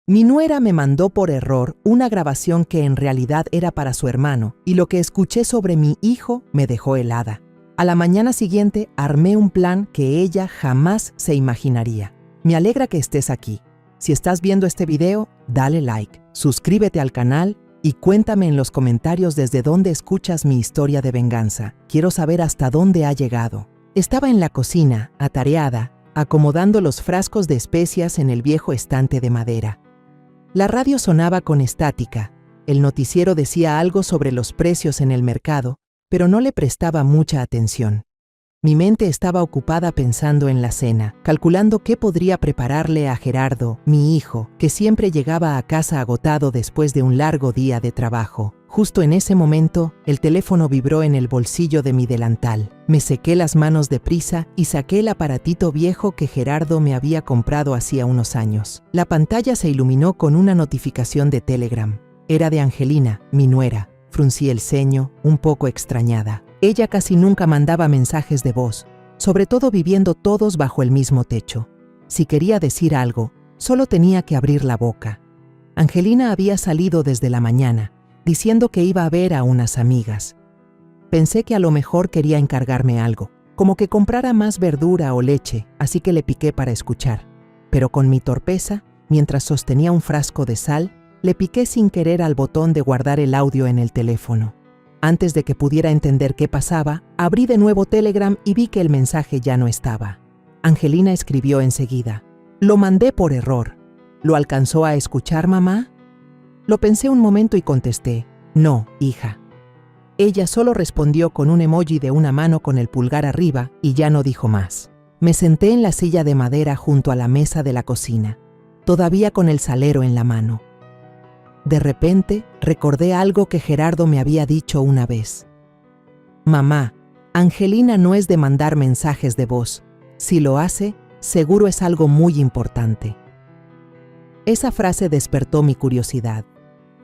Mi nuera me mandó por error una grabación que en realidad era para su hermano, y lo que escuché sobre mi hijo me dejó helada. A la mañana siguiente armé un plan que ella jamás se imaginaría. Me alegra que estés aquí. Si estás viendo este video, dale like, suscríbete al canal y cuéntame en los comentarios desde dónde escuchas mi historia de venganza. Quiero saber hasta dónde ha llegado. Estaba en la cocina, atareada, acomodando los frascos de especias en el viejo estante de madera. La radio sonaba con estática. El noticiero decía algo sobre los precios en el mercado, pero no le prestaba mucha atención. Mi mente estaba ocupada pensando en la cena, calculando qué podría prepararle a Gerardo, mi hijo, que siempre llegaba a casa agotado después de un largo día de trabajo. Justo en ese momento, el teléfono vibró en el bolsillo de mi delantal. Me sequé las manos deprisa y saqué el aparatito viejo que Gerardo me había comprado hacía unos años. La pantalla se iluminó con una notificación de Telegram. Era de Angelina, mi nuera. Fruncí el ceño, un poco extrañada. Ella casi nunca mandaba mensajes de voz, sobre todo viviendo todos bajo el mismo techo. Si quería decir algo, solo tenía que abrir la boca. Angelina había salido desde la mañana, diciendo que iba a ver a unas amigas. Pensé que a lo mejor quería encargarme algo, como que comprara más verdura o leche, así que le piqué para escuchar. Pero con mi torpeza, mientras sostenía un frasco de sal, le piqué sin querer al botón de guardar el audio en el teléfono. Antes de que pudiera entender qué pasaba, abrí de nuevo Telegram y vi que el mensaje ya no estaba. Angelina escribió enseguida: «Lo mandé por error. ¿Lo alcanzó a escuchar, mamá?» Lo pensé un momento y contesté: «No, hija». Ella solo respondió con un emoji de una mano con el pulgar arriba y ya no dijo más. Me senté en la silla de madera junto a la mesa de la cocina, todavía con el salero en la mano. De repente, recordé algo que Gerardo me había dicho una vez. «Mamá, Angelina no es de mandar mensajes de voz. Si lo hace, seguro es algo muy importante». Esa frase despertó mi curiosidad.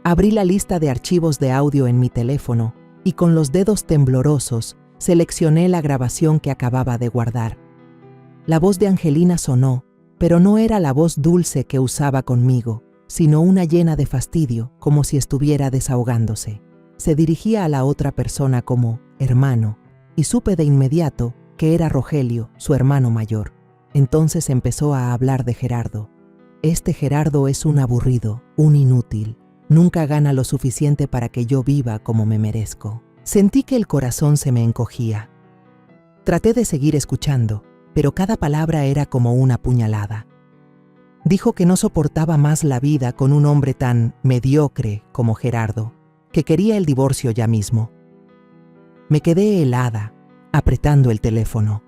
Abrí la lista de archivos de audio en mi teléfono y con los dedos temblorosos seleccioné la grabación que acababa de guardar. La voz de Angelina sonó, pero no era la voz dulce que usaba conmigo, sino una llena de fastidio, como si estuviera desahogándose. Se dirigía a la otra persona como hermano, y supe de inmediato que era Rogelio, su hermano mayor. Entonces empezó a hablar de Gerardo. «Este Gerardo es un aburrido, un inútil. Nunca gana lo suficiente para que yo viva como me merezco». Sentí que el corazón se me encogía. Traté de seguir escuchando, pero cada palabra era como una puñalada. Dijo que no soportaba más la vida con un hombre tan mediocre como Gerardo, que quería el divorcio ya mismo. Me quedé helada, apretando el teléfono.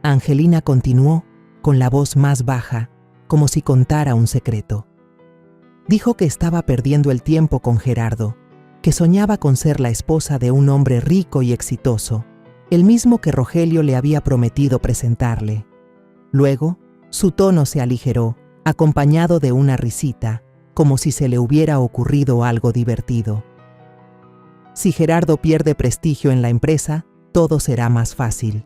Angelina continuó, con la voz más baja, como si contara un secreto. Dijo que estaba perdiendo el tiempo con Gerardo, que soñaba con ser la esposa de un hombre rico y exitoso, el mismo que Rogelio le había prometido presentarle. Luego, su tono se aligeró, acompañado de una risita, como si se le hubiera ocurrido algo divertido. «Si Gerardo pierde prestigio en la empresa, todo será más fácil.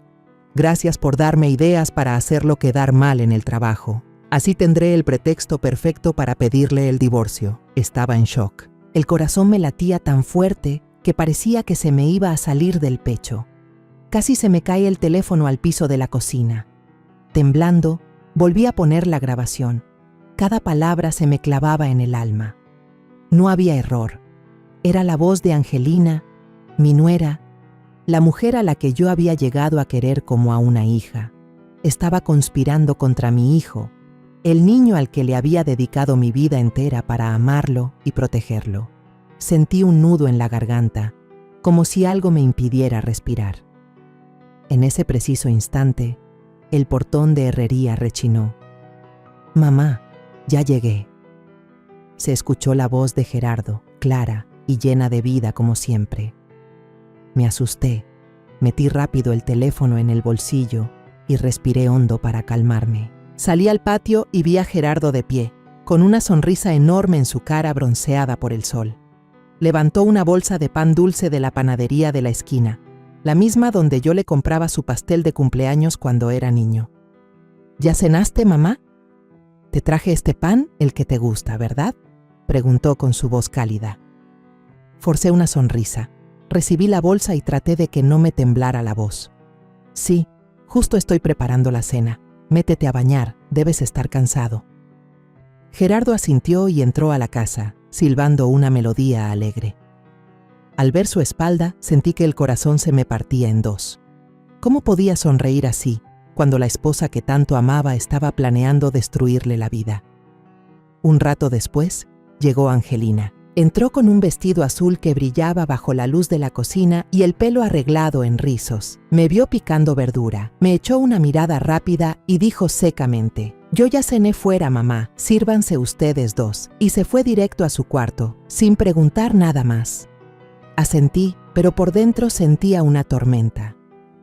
Gracias por darme ideas para hacerlo quedar mal en el trabajo. Así tendré el pretexto perfecto para pedirle el divorcio». Estaba en shock. El corazón me latía tan fuerte que parecía que se me iba a salir del pecho. Casi se me cae el teléfono al piso de la cocina. Temblando, volví a poner la grabación. Cada palabra se me clavaba en el alma. No había error. Era la voz de Angelina, mi nuera, la mujer a la que yo había llegado a querer como a una hija. Estaba conspirando contra mi hijo, el niño al que le había dedicado mi vida entera para amarlo y protegerlo. Sentí un nudo en la garganta, como si algo me impidiera respirar. En ese preciso instante, el portón de herrería rechinó. «Mamá, ya llegué». Se escuchó la voz de Gerardo, clara y llena de vida como siempre. Me asusté, metí rápido el teléfono en el bolsillo y respiré hondo para calmarme. Salí al patio y vi a Gerardo de pie, con una sonrisa enorme en su cara bronceada por el sol. Levantó una bolsa de pan dulce de la panadería de la esquina, la misma donde yo le compraba su pastel de cumpleaños cuando era niño. «¿Ya cenaste, mamá?». «Te traje este pan, el que te gusta, ¿verdad?», preguntó con su voz cálida. Forcé una sonrisa. Recibí la bolsa y traté de que no me temblara la voz. «Sí, justo estoy preparando la cena. Métete a bañar, debes estar cansado». Gerardo asintió y entró a la casa, silbando una melodía alegre. Al ver su espalda, sentí que el corazón se me partía en dos. ¿Cómo podía sonreír así, cuando la esposa que tanto amaba estaba planeando destruirle la vida? Un rato después, llegó Angelina. Entró con un vestido azul que brillaba bajo la luz de la cocina y el pelo arreglado en rizos. Me vio picando verdura, me echó una mirada rápida y dijo secamente: «Yo ya cené fuera, mamá, sírvanse ustedes dos», y se fue directo a su cuarto, sin preguntar nada más. Asentí, pero por dentro sentía una tormenta.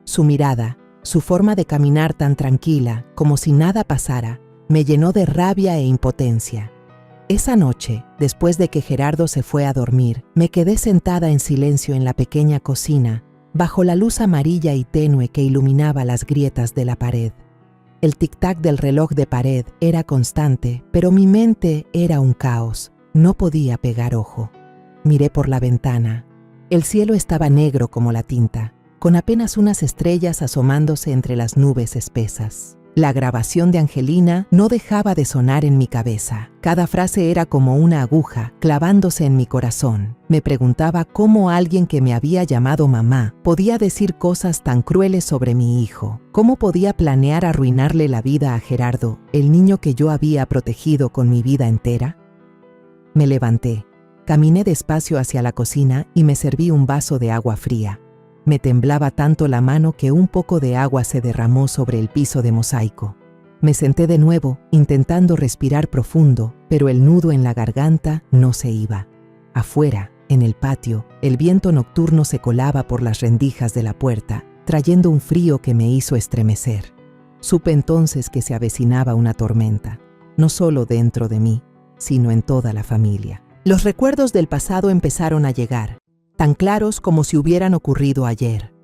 Su mirada, su forma de caminar tan tranquila, como si nada pasara, me llenó de rabia e impotencia. Esa noche, después de que Gerardo se fue a dormir, me quedé sentada en silencio en la pequeña cocina, bajo la luz amarilla y tenue que iluminaba las grietas de la pared. El tic-tac del reloj de pared era constante, pero mi mente era un caos. No podía pegar ojo. Miré por la ventana. El cielo estaba negro como la tinta, con apenas unas estrellas asomándose entre las nubes espesas. La grabación de Angelina no dejaba de sonar en mi cabeza. Cada frase era como una aguja clavándose en mi corazón. Me preguntaba cómo alguien que me había llamado mamá podía decir cosas tan crueles sobre mi hijo. ¿Cómo podía planear arruinarle la vida a Gerardo, el niño que yo había protegido con mi vida entera? Me levanté, caminé despacio hacia la cocina y me serví un vaso de agua fría. Me temblaba tanto la mano que un poco de agua se derramó sobre el piso de mosaico. Me senté de nuevo, intentando respirar profundo, pero el nudo en la garganta no se iba. Afuera, en el patio, el viento nocturno se colaba por las rendijas de la puerta, trayendo un frío que me hizo estremecer. Supe entonces que se avecinaba una tormenta, no solo dentro de mí, sino en toda la familia. Los recuerdos del pasado empezaron a llegar, tan claros como si hubieran ocurrido ayer.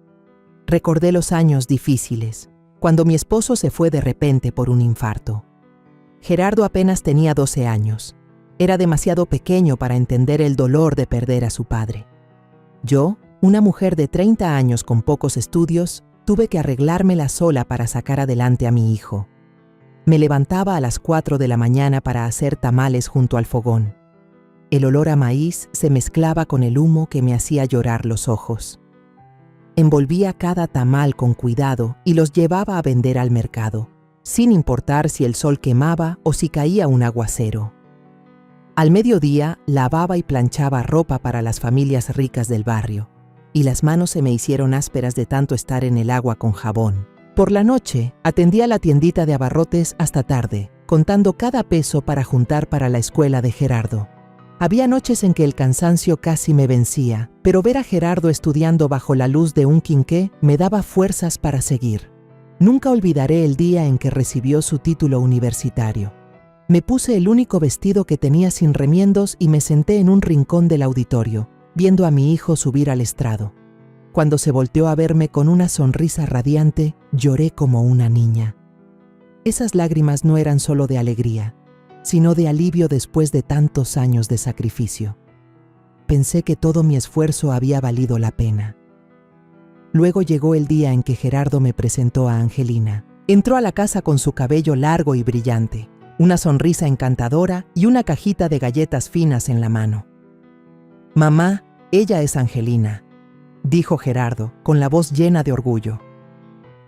Recordé los años difíciles, cuando mi esposo se fue de repente por un infarto. Gerardo apenas tenía 12 años. Era demasiado pequeño para entender el dolor de perder a su padre. Yo, una mujer de 30 años con pocos estudios, tuve que arreglármela sola para sacar adelante a mi hijo. Me levantaba a las 4 de la mañana para hacer tamales junto al fogón. El olor a maíz se mezclaba con el humo que me hacía llorar los ojos. Envolvía cada tamal con cuidado y los llevaba a vender al mercado, sin importar si el sol quemaba o si caía un aguacero. Al mediodía lavaba y planchaba ropa para las familias ricas del barrio, y las manos se me hicieron ásperas de tanto estar en el agua con jabón. Por la noche atendía la tiendita de abarrotes hasta tarde, contando cada peso para juntar para la escuela de Gerardo. Había noches en que el cansancio casi me vencía, pero ver a Gerardo estudiando bajo la luz de un quinqué me daba fuerzas para seguir. Nunca olvidaré el día en que recibió su título universitario. Me puse el único vestido que tenía sin remiendos y me senté en un rincón del auditorio, viendo a mi hijo subir al estrado. Cuando se volteó a verme con una sonrisa radiante, lloré como una niña. Esas lágrimas no eran solo de alegría, sino de alivio después de tantos años de sacrificio. Pensé que todo mi esfuerzo había valido la pena. Luego llegó el día en que Gerardo me presentó a Angelina. Entró a la casa con su cabello largo y brillante, una sonrisa encantadora y una cajita de galletas finas en la mano. «Mamá, ella es Angelina», dijo Gerardo, con la voz llena de orgullo.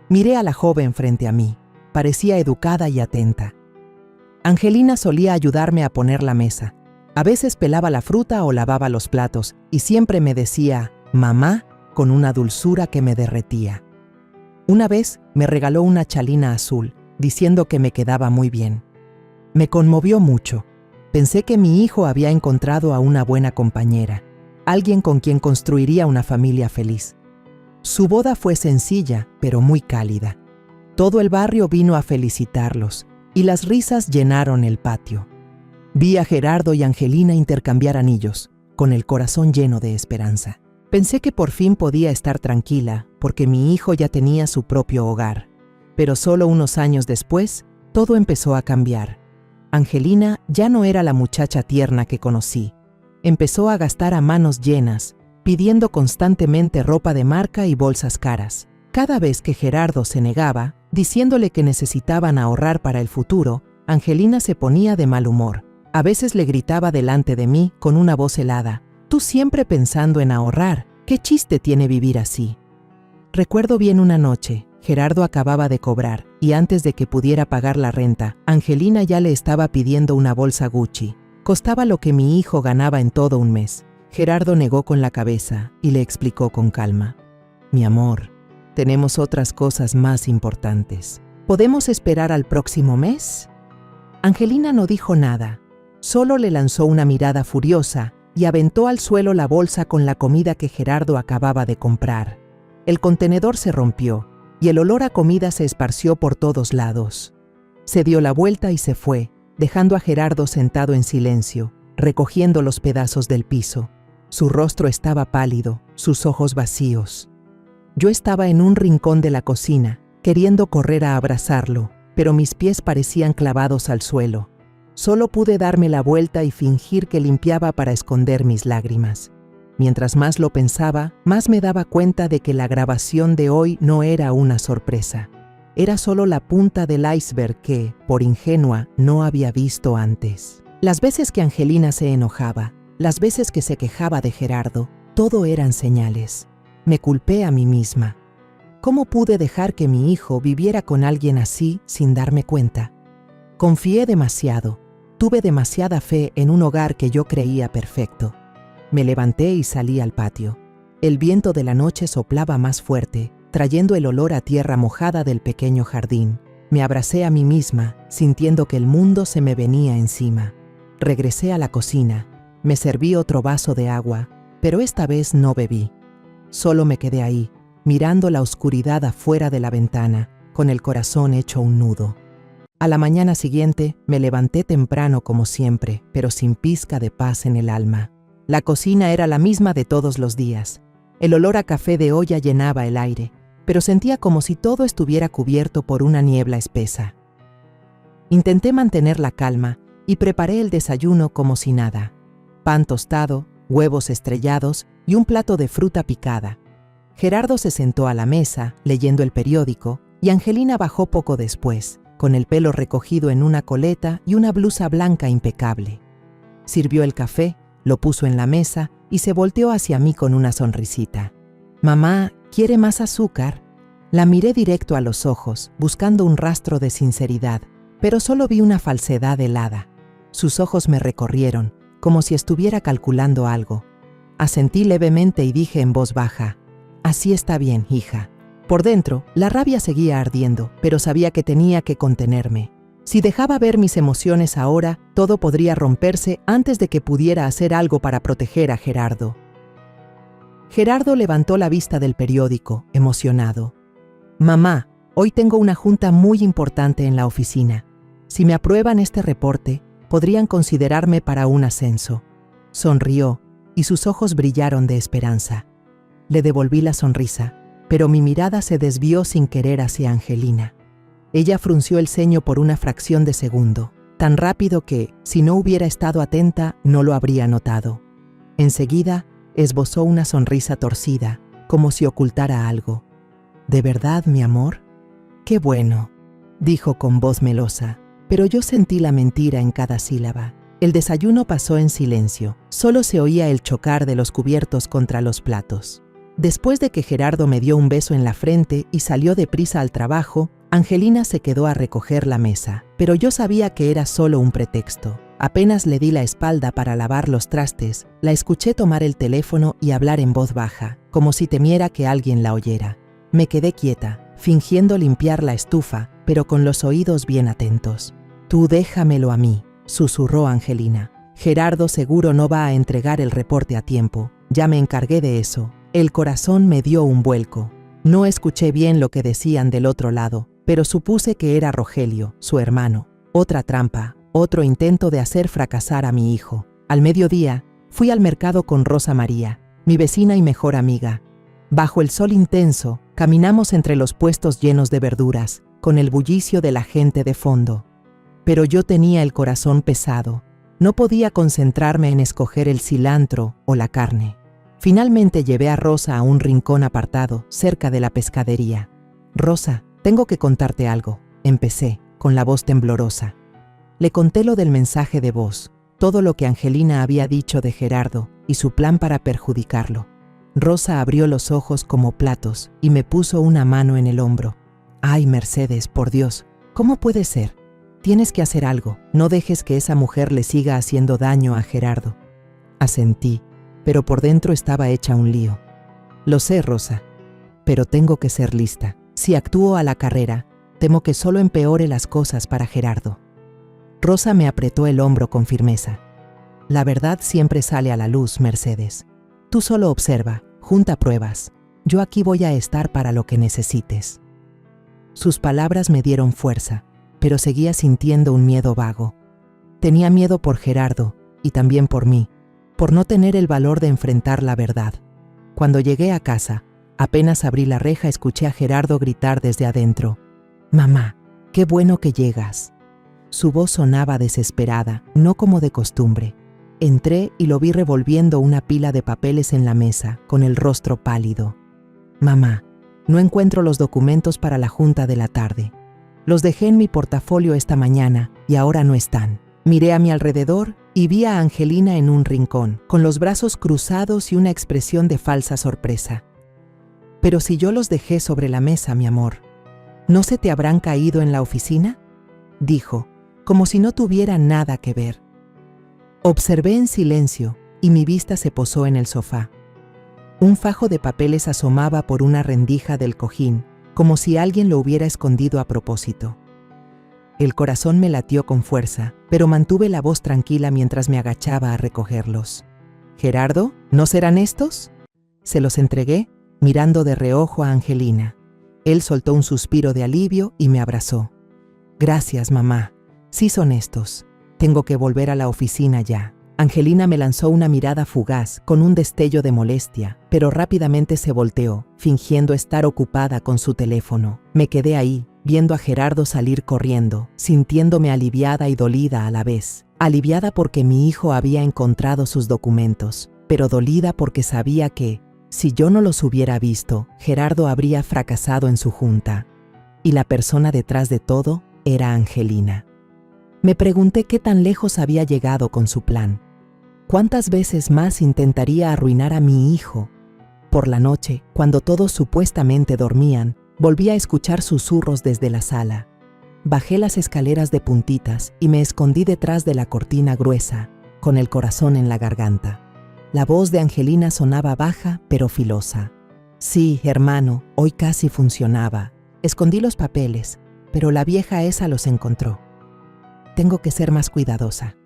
Miré a la joven frente a mí. Parecía educada y atenta. Angelina solía ayudarme a poner la mesa. A veces pelaba la fruta o lavaba los platos, y siempre me decía «mamá» con una dulzura que me derretía. Una vez me regaló una chalina azul, diciendo que me quedaba muy bien. Me conmovió mucho. Pensé que mi hijo había encontrado a una buena compañera, alguien con quien construiría una familia feliz. Su boda fue sencilla, pero muy cálida. Todo el barrio vino a felicitarlos, y las risas llenaron el patio. Vi a Gerardo y Angelina intercambiar anillos, con el corazón lleno de esperanza. Pensé que por fin podía estar tranquila, porque mi hijo ya tenía su propio hogar. Pero solo unos años después, todo empezó a cambiar. Angelina ya no era la muchacha tierna que conocí. Empezó a gastar a manos llenas, pidiendo constantemente ropa de marca y bolsas caras. Cada vez que Gerardo se negaba, diciéndole que necesitaban ahorrar para el futuro, Angelina se ponía de mal humor. A veces le gritaba delante de mí con una voz helada: «Tú siempre pensando en ahorrar, ¿qué chiste tiene vivir así?». Recuerdo bien una noche, Gerardo acababa de cobrar, y antes de que pudiera pagar la renta, Angelina ya le estaba pidiendo una bolsa Gucci. Costaba lo que mi hijo ganaba en todo un mes. Gerardo negó con la cabeza y le explicó con calma: «Mi amor, tenemos otras cosas más importantes. ¿Podemos esperar al próximo mes?». Angelina no dijo nada, solo le lanzó una mirada furiosa y aventó al suelo la bolsa con la comida que Gerardo acababa de comprar. El contenedor se rompió y el olor a comida se esparció por todos lados. Se dio la vuelta y se fue, dejando a Gerardo sentado en silencio, recogiendo los pedazos del piso. Su rostro estaba pálido, sus ojos vacíos. Yo estaba en un rincón de la cocina, queriendo correr a abrazarlo, pero mis pies parecían clavados al suelo. Solo pude darme la vuelta y fingir que limpiaba para esconder mis lágrimas. Mientras más lo pensaba, más me daba cuenta de que la grabación de hoy no era una sorpresa. Era solo la punta del iceberg que, por ingenua, no había visto antes. Las veces que Angelina se enojaba, las veces que se quejaba de Gerardo, todo eran señales. Me culpé a mí misma. ¿Cómo pude dejar que mi hijo viviera con alguien así sin darme cuenta? Confié demasiado. Tuve demasiada fe en un hogar que yo creía perfecto. Me levanté y salí al patio. El viento de la noche soplaba más fuerte, trayendo el olor a tierra mojada del pequeño jardín. Me abracé a mí misma, sintiendo que el mundo se me venía encima. Regresé a la cocina. Me serví otro vaso de agua, pero esta vez no bebí. Solo me quedé ahí, mirando la oscuridad afuera de la ventana, con el corazón hecho un nudo. A la mañana siguiente me levanté temprano como siempre, pero sin pizca de paz en el alma. La cocina era la misma de todos los días. El olor a café de olla llenaba el aire, pero sentía como si todo estuviera cubierto por una niebla espesa. Intenté mantener la calma y preparé el desayuno como si nada: pan tostado, huevos estrellados y un plato de fruta picada. Gerardo se sentó a la mesa, leyendo el periódico, y Angelina bajó poco después, con el pelo recogido en una coleta y una blusa blanca impecable. Sirvió el café, lo puso en la mesa y se volteó hacia mí con una sonrisita. «Mamá, ¿quiere más azúcar?». La miré directo a los ojos, buscando un rastro de sinceridad, pero solo vi una falsedad helada. Sus ojos me recorrieron, como si estuviera calculando algo. Asentí levemente y dije en voz baja: «Así está bien, hija». Por dentro, la rabia seguía ardiendo, pero sabía que tenía que contenerme. Si dejaba ver mis emociones ahora, todo podría romperse antes de que pudiera hacer algo para proteger a Gerardo. Gerardo levantó la vista del periódico, emocionado. «Mamá, hoy tengo una junta muy importante en la oficina. Si me aprueban este reporte, podrían considerarme para un ascenso». Sonrió, y sus ojos brillaron de esperanza. Le devolví la sonrisa, pero mi mirada se desvió sin querer hacia Angelina. Ella frunció el ceño por una fracción de segundo, tan rápido que, si no hubiera estado atenta, no lo habría notado. Enseguida, esbozó una sonrisa torcida, como si ocultara algo. «¿De verdad, mi amor?». «Qué bueno», dijo con voz melosa, pero yo sentí la mentira en cada sílaba. El desayuno pasó en silencio, solo se oía el chocar de los cubiertos contra los platos. Después de que Gerardo me dio un beso en la frente y salió deprisa al trabajo, Angelina se quedó a recoger la mesa, pero yo sabía que era solo un pretexto. Apenas le di la espalda para lavar los trastes, la escuché tomar el teléfono y hablar en voz baja, como si temiera que alguien la oyera. Me quedé quieta, fingiendo limpiar la estufa, pero con los oídos bien atentos. «Tú déjamelo a mí», susurró Angelina. «Gerardo seguro no va a entregar el reporte a tiempo. Ya me encargué de eso». El corazón me dio un vuelco. No escuché bien lo que decían del otro lado, pero supuse que era Rogelio, su hermano. Otra trampa, otro intento de hacer fracasar a mi hijo. Al mediodía, fui al mercado con Rosa María, mi vecina y mejor amiga. Bajo el sol intenso, caminamos entre los puestos llenos de verduras, con el bullicio de la gente de fondo. Pero yo tenía el corazón pesado. No podía concentrarme en escoger el cilantro o la carne. Finalmente llevé a Rosa a un rincón apartado, cerca de la pescadería. «Rosa, tengo que contarte algo», empecé, con la voz temblorosa. Le conté lo del mensaje de voz, todo lo que Angelina había dicho de Gerardo y su plan para perjudicarlo. Rosa abrió los ojos como platos y me puso una mano en el hombro. «Ay, Mercedes, por Dios, ¿cómo puede ser? Tienes que hacer algo, no dejes que esa mujer le siga haciendo daño a Gerardo». Asentí, pero por dentro estaba hecha un lío. «Lo sé, Rosa, pero tengo que ser lista. Si actúo a la carrera, temo que solo empeore las cosas para Gerardo». Rosa me apretó el hombro con firmeza. «La verdad siempre sale a la luz, Mercedes. Tú solo observa, junta pruebas. Yo aquí voy a estar para lo que necesites». Sus palabras me dieron fuerza, pero seguía sintiendo un miedo vago. Tenía miedo por Gerardo y también por mí, por no tener el valor de enfrentar la verdad. Cuando llegué a casa, apenas abrí la reja, escuché a Gerardo gritar desde adentro: «Mamá, qué bueno que llegas». Su voz sonaba desesperada, no como de costumbre. Entré y lo vi revolviendo una pila de papeles en la mesa, con el rostro pálido. «Mamá, no encuentro los documentos para la junta de la tarde. Los dejé en mi portafolio esta mañana y ahora no están». Miré a mi alrededor y vi a Angelina en un rincón, con los brazos cruzados y una expresión de falsa sorpresa. «Pero si yo los dejé sobre la mesa, mi amor, ¿no se te habrán caído en la oficina?», dijo, como si no tuviera nada que ver. Observé en silencio y mi vista se posó en el sofá. Un fajo de papeles asomaba por una rendija del cojín, como si alguien lo hubiera escondido a propósito. El corazón me latió con fuerza, pero mantuve la voz tranquila mientras me agachaba a recogerlos. «Gerardo, ¿no serán estos?». Se los entregué, mirando de reojo a Angelina. Él soltó un suspiro de alivio y me abrazó. «Gracias, mamá. Sí son estos. Tengo que volver a la oficina ya». Angelina me lanzó una mirada fugaz, con un destello de molestia, pero rápidamente se volteó, fingiendo estar ocupada con su teléfono. Me quedé ahí, viendo a Gerardo salir corriendo, sintiéndome aliviada y dolida a la vez. Aliviada porque mi hijo había encontrado sus documentos, pero dolida porque sabía que, si yo no los hubiera visto, Gerardo habría fracasado en su junta. Y la persona detrás de todo era Angelina. Me pregunté qué tan lejos había llegado con su plan. ¿Cuántas veces más intentaría arruinar a mi hijo? Por la noche, cuando todos supuestamente dormían, volví a escuchar susurros desde la sala. Bajé las escaleras de puntitas y me escondí detrás de la cortina gruesa, con el corazón en la garganta. La voz de Angelina sonaba baja pero filosa. «Sí, hermano, hoy casi funcionaba. Escondí los papeles, pero la vieja esa los encontró. Tengo que ser más cuidadosa».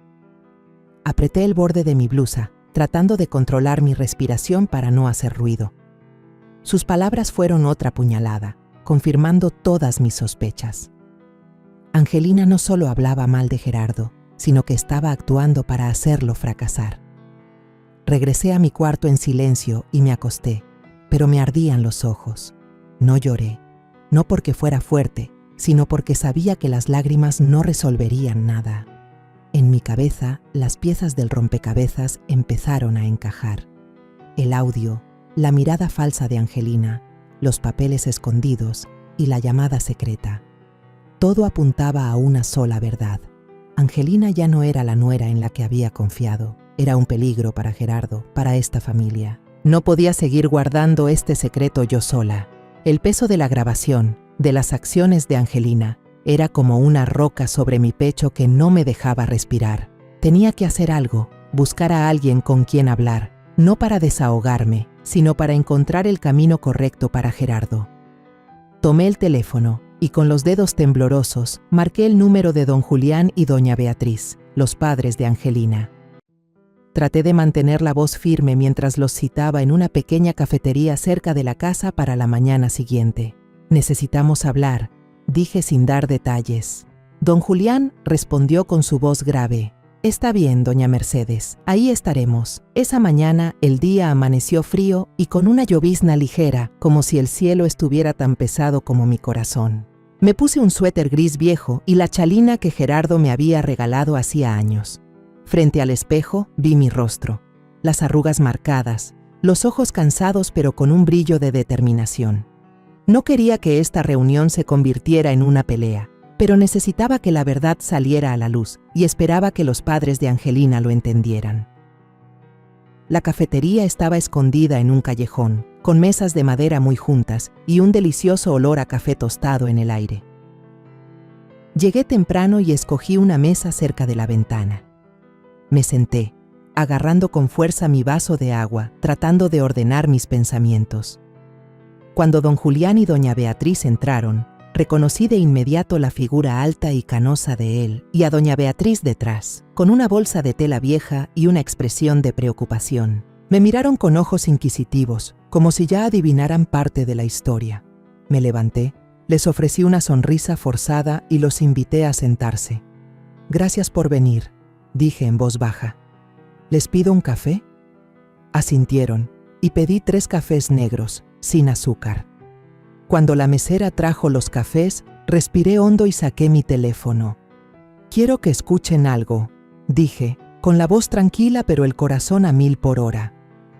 Apreté el borde de mi blusa, tratando de controlar mi respiración para no hacer ruido. Sus palabras fueron otra puñalada, confirmando todas mis sospechas. Angelina no solo hablaba mal de Gerardo, sino que estaba actuando para hacerlo fracasar. Regresé a mi cuarto en silencio y me acosté, pero me ardían los ojos. No lloré, no porque fuera fuerte, sino porque sabía que las lágrimas no resolverían nada. En mi cabeza, las piezas del rompecabezas empezaron a encajar. El audio, la mirada falsa de Angelina, los papeles escondidos y la llamada secreta. Todo apuntaba a una sola verdad. Angelina ya no era la nuera en la que había confiado. Era un peligro para Gerardo, para esta familia. No podía seguir guardando este secreto yo sola. El peso de la grabación, de las acciones de Angelina, era como una roca sobre mi pecho que no me dejaba respirar. Tenía que hacer algo, buscar a alguien con quien hablar, no para desahogarme, sino para encontrar el camino correcto para Gerardo. Tomé el teléfono y con los dedos temblorosos marqué el número de don Julián y doña Beatriz, los padres de Angelina. Traté de mantener la voz firme mientras los citaba en una pequeña cafetería cerca de la casa para la mañana siguiente. «Necesitamos hablar», dije sin dar detalles. Don Julián respondió con su voz grave. «Está bien, doña Mercedes, ahí estaremos». Esa mañana el día amaneció frío y con una llovizna ligera, como si el cielo estuviera tan pesado como mi corazón. Me puse un suéter gris viejo y la chalina que Gerardo me había regalado hacía años. Frente al espejo vi mi rostro, las arrugas marcadas, los ojos cansados pero con un brillo de determinación. No quería que esta reunión se convirtiera en una pelea, pero necesitaba que la verdad saliera a la luz y esperaba que los padres de Angelina lo entendieran. La cafetería estaba escondida en un callejón, con mesas de madera muy juntas y un delicioso olor a café tostado en el aire. Llegué temprano y escogí una mesa cerca de la ventana. Me senté, agarrando con fuerza mi vaso de agua, tratando de ordenar mis pensamientos. Cuando don Julián y doña Beatriz entraron, reconocí de inmediato la figura alta y canosa de él y a doña Beatriz detrás, con una bolsa de tela vieja y una expresión de preocupación. Me miraron con ojos inquisitivos, como si ya adivinaran parte de la historia. Me levanté, les ofrecí una sonrisa forzada y los invité a sentarse. «Gracias por venir», dije en voz baja. «¿Les pido un café?» Asintieron y pedí 3 cafés negros, sin azúcar. Cuando la mesera trajo los cafés, respiré hondo y saqué mi teléfono. «Quiero que escuchen algo», dije, con la voz tranquila pero el corazón a 1000 por hora.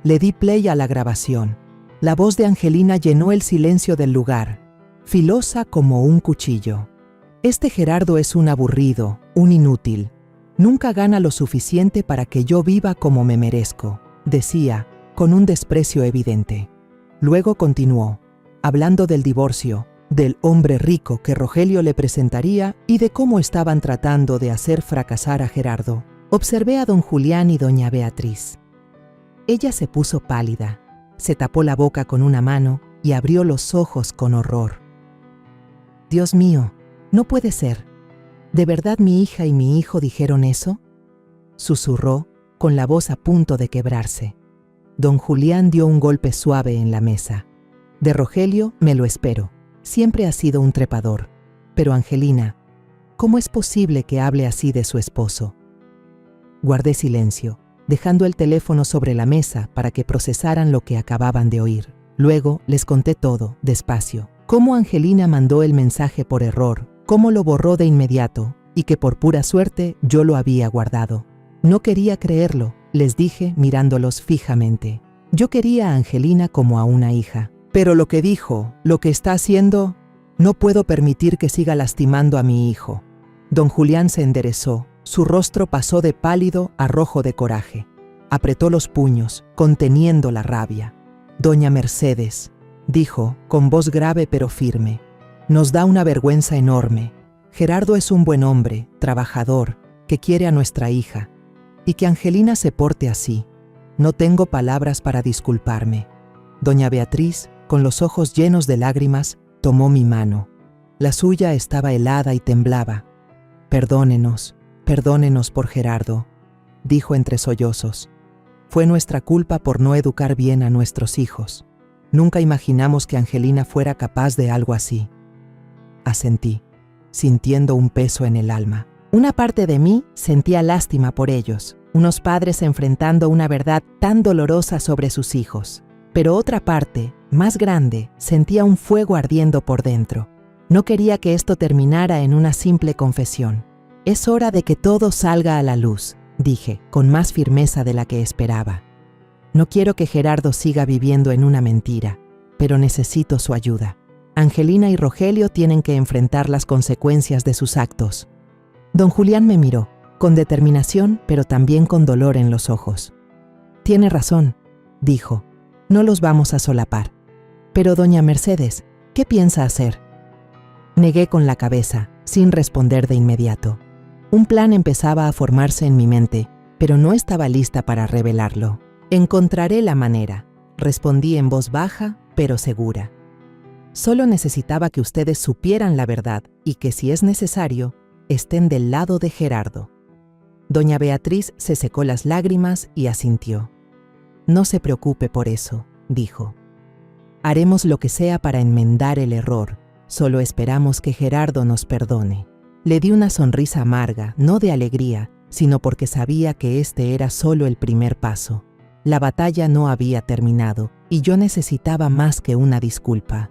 Le di play a la grabación. La voz de Angelina llenó el silencio del lugar, filosa como un cuchillo. «Este Gerardo es un aburrido, un inútil. Nunca gana lo suficiente para que yo viva como me merezco», decía, con un desprecio evidente. Luego continuó, hablando del divorcio, del hombre rico que Rogelio le presentaría y de cómo estaban tratando de hacer fracasar a Gerardo. Observé a don Julián y doña Beatriz. Ella se puso pálida, se tapó la boca con una mano y abrió los ojos con horror. «Dios mío, no puede ser. ¿De verdad mi hija y mi hijo dijeron eso?», susurró, con la voz a punto de quebrarse. Don Julián dio un golpe suave en la mesa. «De Rogelio me lo espero. Siempre ha sido un trepador. Pero Angelina, ¿cómo es posible que hable así de su esposo?». Guardé silencio, dejando el teléfono sobre la mesa para que procesaran lo que acababan de oír. Luego les conté todo, despacio. Cómo Angelina mandó el mensaje por error, cómo lo borró de inmediato y que por pura suerte yo lo había guardado. No quería creerlo, les dije mirándolos fijamente. Yo quería a Angelina como a una hija. Pero lo que dijo, lo que está haciendo, no puedo permitir que siga lastimando a mi hijo. Don Julián se enderezó, su rostro pasó de pálido a rojo de coraje. Apretó los puños, conteniendo la rabia. «Doña Mercedes», dijo, con voz grave pero firme, «nos da una vergüenza enorme. Gerardo es un buen hombre, trabajador, que quiere a nuestra hija. Y que Angelina se porte así. No tengo palabras para disculparme». Doña Beatriz, con los ojos llenos de lágrimas, tomó mi mano. La suya estaba helada y temblaba. «Perdónenos, perdónenos por Gerardo», dijo entre sollozos. «Fue nuestra culpa por no educar bien a nuestros hijos. Nunca imaginamos que Angelina fuera capaz de algo así». Asentí, sintiendo un peso en el alma. Una parte de mí sentía lástima por ellos, unos padres enfrentando una verdad tan dolorosa sobre sus hijos. Pero otra parte, más grande, sentía un fuego ardiendo por dentro. No quería que esto terminara en una simple confesión. «Es hora de que todo salga a la luz», dije, con más firmeza de la que esperaba. «No quiero que Gerardo siga viviendo en una mentira, pero necesito su ayuda. Angelina y Rogelio tienen que enfrentar las consecuencias de sus actos». Don Julián me miró, con determinación, pero también con dolor en los ojos. «Tiene razón», dijo. «No los vamos a solapar. Pero doña Mercedes, ¿qué piensa hacer?». Negué con la cabeza, sin responder de inmediato. Un plan empezaba a formarse en mi mente, pero no estaba lista para revelarlo. «Encontraré la manera», respondí en voz baja, pero segura. «Solo necesitaba que ustedes supieran la verdad y que, si es necesario, estén del lado de Gerardo». Doña Beatriz se secó las lágrimas y asintió. «No se preocupe por eso», dijo. «Haremos lo que sea para enmendar el error. Solo esperamos que Gerardo nos perdone». Le di una sonrisa amarga, no de alegría, sino porque sabía que este era solo el primer paso. La batalla no había terminado y yo necesitaba más que una disculpa.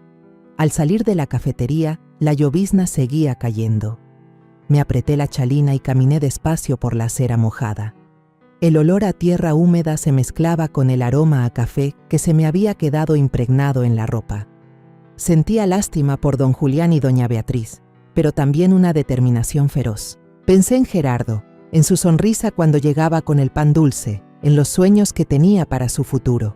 Al salir de la cafetería, la llovizna seguía cayendo. Me apreté la chalina y caminé despacio por la acera mojada. El olor a tierra húmeda se mezclaba con el aroma a café que se me había quedado impregnado en la ropa. Sentía lástima por don Julián y doña Beatriz, pero también una determinación feroz. Pensé en Gerardo, en su sonrisa cuando llegaba con el pan dulce, en los sueños que tenía para su futuro.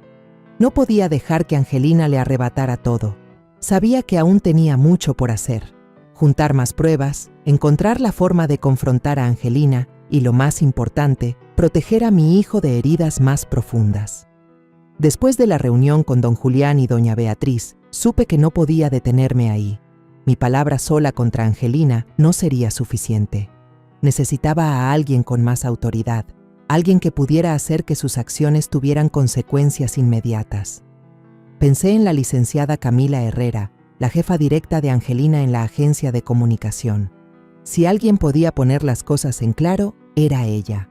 No podía dejar que Angelina le arrebatara todo. Sabía que aún tenía mucho por hacer. Juntar más pruebas, encontrar la forma de confrontar a Angelina y, lo más importante, proteger a mi hijo de heridas más profundas. Después de la reunión con don Julián y doña Beatriz, supe que no podía detenerme ahí. Mi palabra sola contra Angelina no sería suficiente. Necesitaba a alguien con más autoridad, alguien que pudiera hacer que sus acciones tuvieran consecuencias inmediatas. Pensé en la licenciada Camila Herrera, la jefa directa de Angelina en la agencia de comunicación. Si alguien podía poner las cosas en claro, era ella.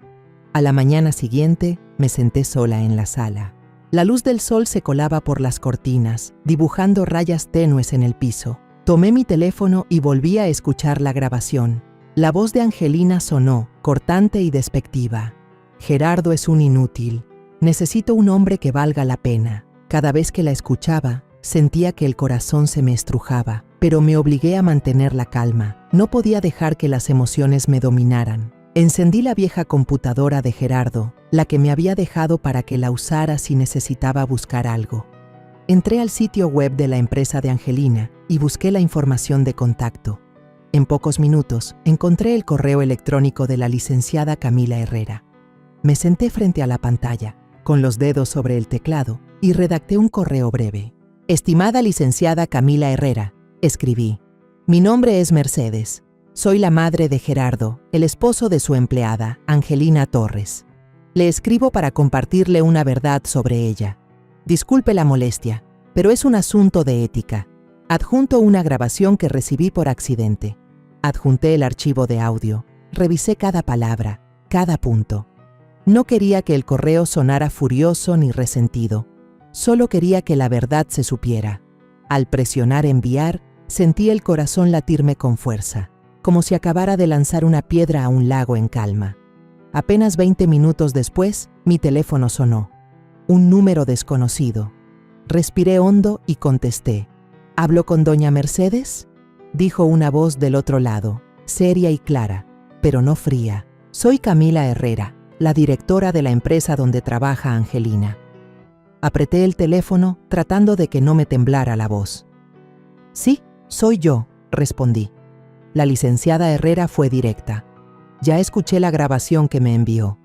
A la mañana siguiente, me senté sola en la sala. La luz del sol se colaba por las cortinas, dibujando rayas tenues en el piso. Tomé mi teléfono y volví a escuchar la grabación. La voz de Angelina sonó, cortante y despectiva. Gerardo es un inútil. Necesito un hombre que valga la pena. Cada vez que la escuchaba, sentía que el corazón se me estrujaba, pero me obligué a mantener la calma. No podía dejar que las emociones me dominaran. Encendí la vieja computadora de Gerardo, la que me había dejado para que la usara si necesitaba buscar algo. Entré al sitio web de la empresa de Angelina y busqué la información de contacto. En pocos minutos encontré el correo electrónico de la licenciada Camila Herrera. Me senté frente a la pantalla, con los dedos sobre el teclado, y redacté un correo breve. Estimada licenciada Camila Herrera, escribí. Mi nombre es Mercedes. Soy la madre de Gerardo, el esposo de su empleada, Angelina Torres. Le escribo para compartirle una verdad sobre ella. Disculpe la molestia, pero es un asunto de ética. Adjunto una grabación que recibí por accidente. Adjunté el archivo de audio. Revisé cada palabra, cada punto. No quería que el correo sonara furioso ni resentido. Solo quería que la verdad se supiera. Al presionar enviar, sentí el corazón latirme con fuerza, como si acabara de lanzar una piedra a un lago en calma. Apenas 20 minutos después, mi teléfono sonó. Un número desconocido. Respiré hondo y contesté. ¿Hablo con doña Mercedes? Dijo una voz del otro lado, seria y clara, pero no fría. Soy Camila Herrera, la directora de la empresa donde trabaja Angelina. Apreté el teléfono tratando de que no me temblara la voz. Sí, soy yo, respondí. La licenciada Herrera fue directa. Ya escuché la grabación que me envió.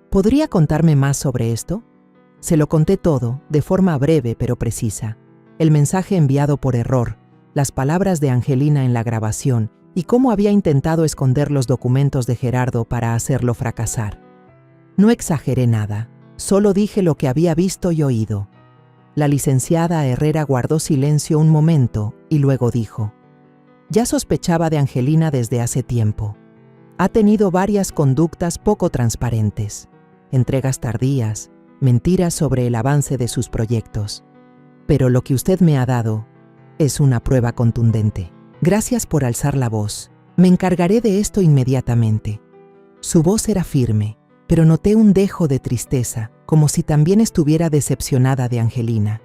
¿Podría contarme más sobre esto? Se lo conté todo, de forma breve pero precisa. El mensaje enviado por error, las palabras de Angelina en la grabación y cómo había intentado esconder los documentos de Gerardo para hacerlo fracasar. No exageré nada, solo dije lo que había visto y oído. La licenciada Herrera guardó silencio un momento y luego dijo: ya sospechaba de Angelina desde hace tiempo. Ha tenido varias conductas poco transparentes, entregas tardías, mentiras sobre el avance de sus proyectos. Pero lo que usted me ha dado es una prueba contundente. Gracias por alzar la voz. Me encargaré de esto inmediatamente. Su voz era firme, pero noté un dejo de tristeza, como si también estuviera decepcionada de Angelina.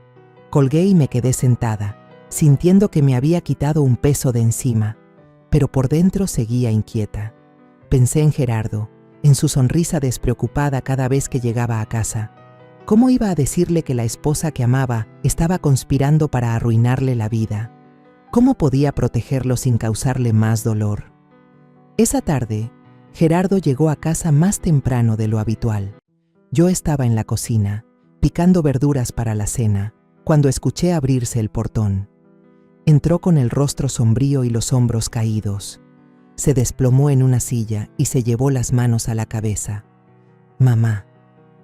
Colgué y me quedé sentada, sintiendo que me había quitado un peso de encima, pero por dentro seguía inquieta. Pensé en Gerardo, en su sonrisa despreocupada cada vez que llegaba a casa. ¿Cómo iba a decirle que la esposa que amaba estaba conspirando para arruinarle la vida? ¿Cómo podía protegerlo sin causarle más dolor? Esa tarde, Gerardo llegó a casa más temprano de lo habitual. Yo estaba en la cocina, picando verduras para la cena, cuando escuché abrirse el portón. Entró con el rostro sombrío y los hombros caídos. Se desplomó en una silla y se llevó las manos a la cabeza. «Mamá»,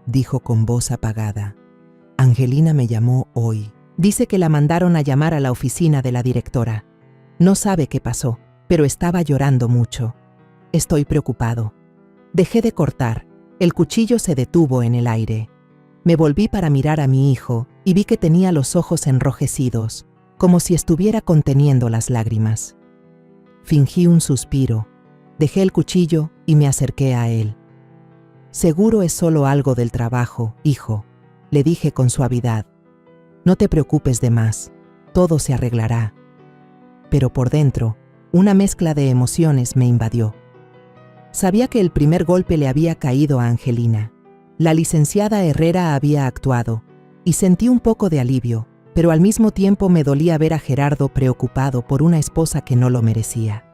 dijo con voz apagada, «Angelina me llamó hoy. Dice que la mandaron a llamar a la oficina de la directora. No sabe qué pasó, pero estaba llorando mucho. Estoy preocupado». Dejé de cortar. El cuchillo se detuvo en el aire. Me volví para mirar a mi hijo y vi que tenía los ojos enrojecidos. como si estuviera conteniendo las lágrimas. Fingí un suspiro, dejé el cuchillo y me acerqué a él. «Seguro es solo algo del trabajo, hijo», le dije con suavidad. «No te preocupes de más, todo se arreglará». Pero por dentro, una mezcla de emociones me invadió. Sabía que el primer golpe le había caído a Angelina. La licenciada Herrera había actuado, y sentí un poco de alivio, pero al mismo tiempo me dolía ver a Gerardo preocupado por una esposa que no lo merecía.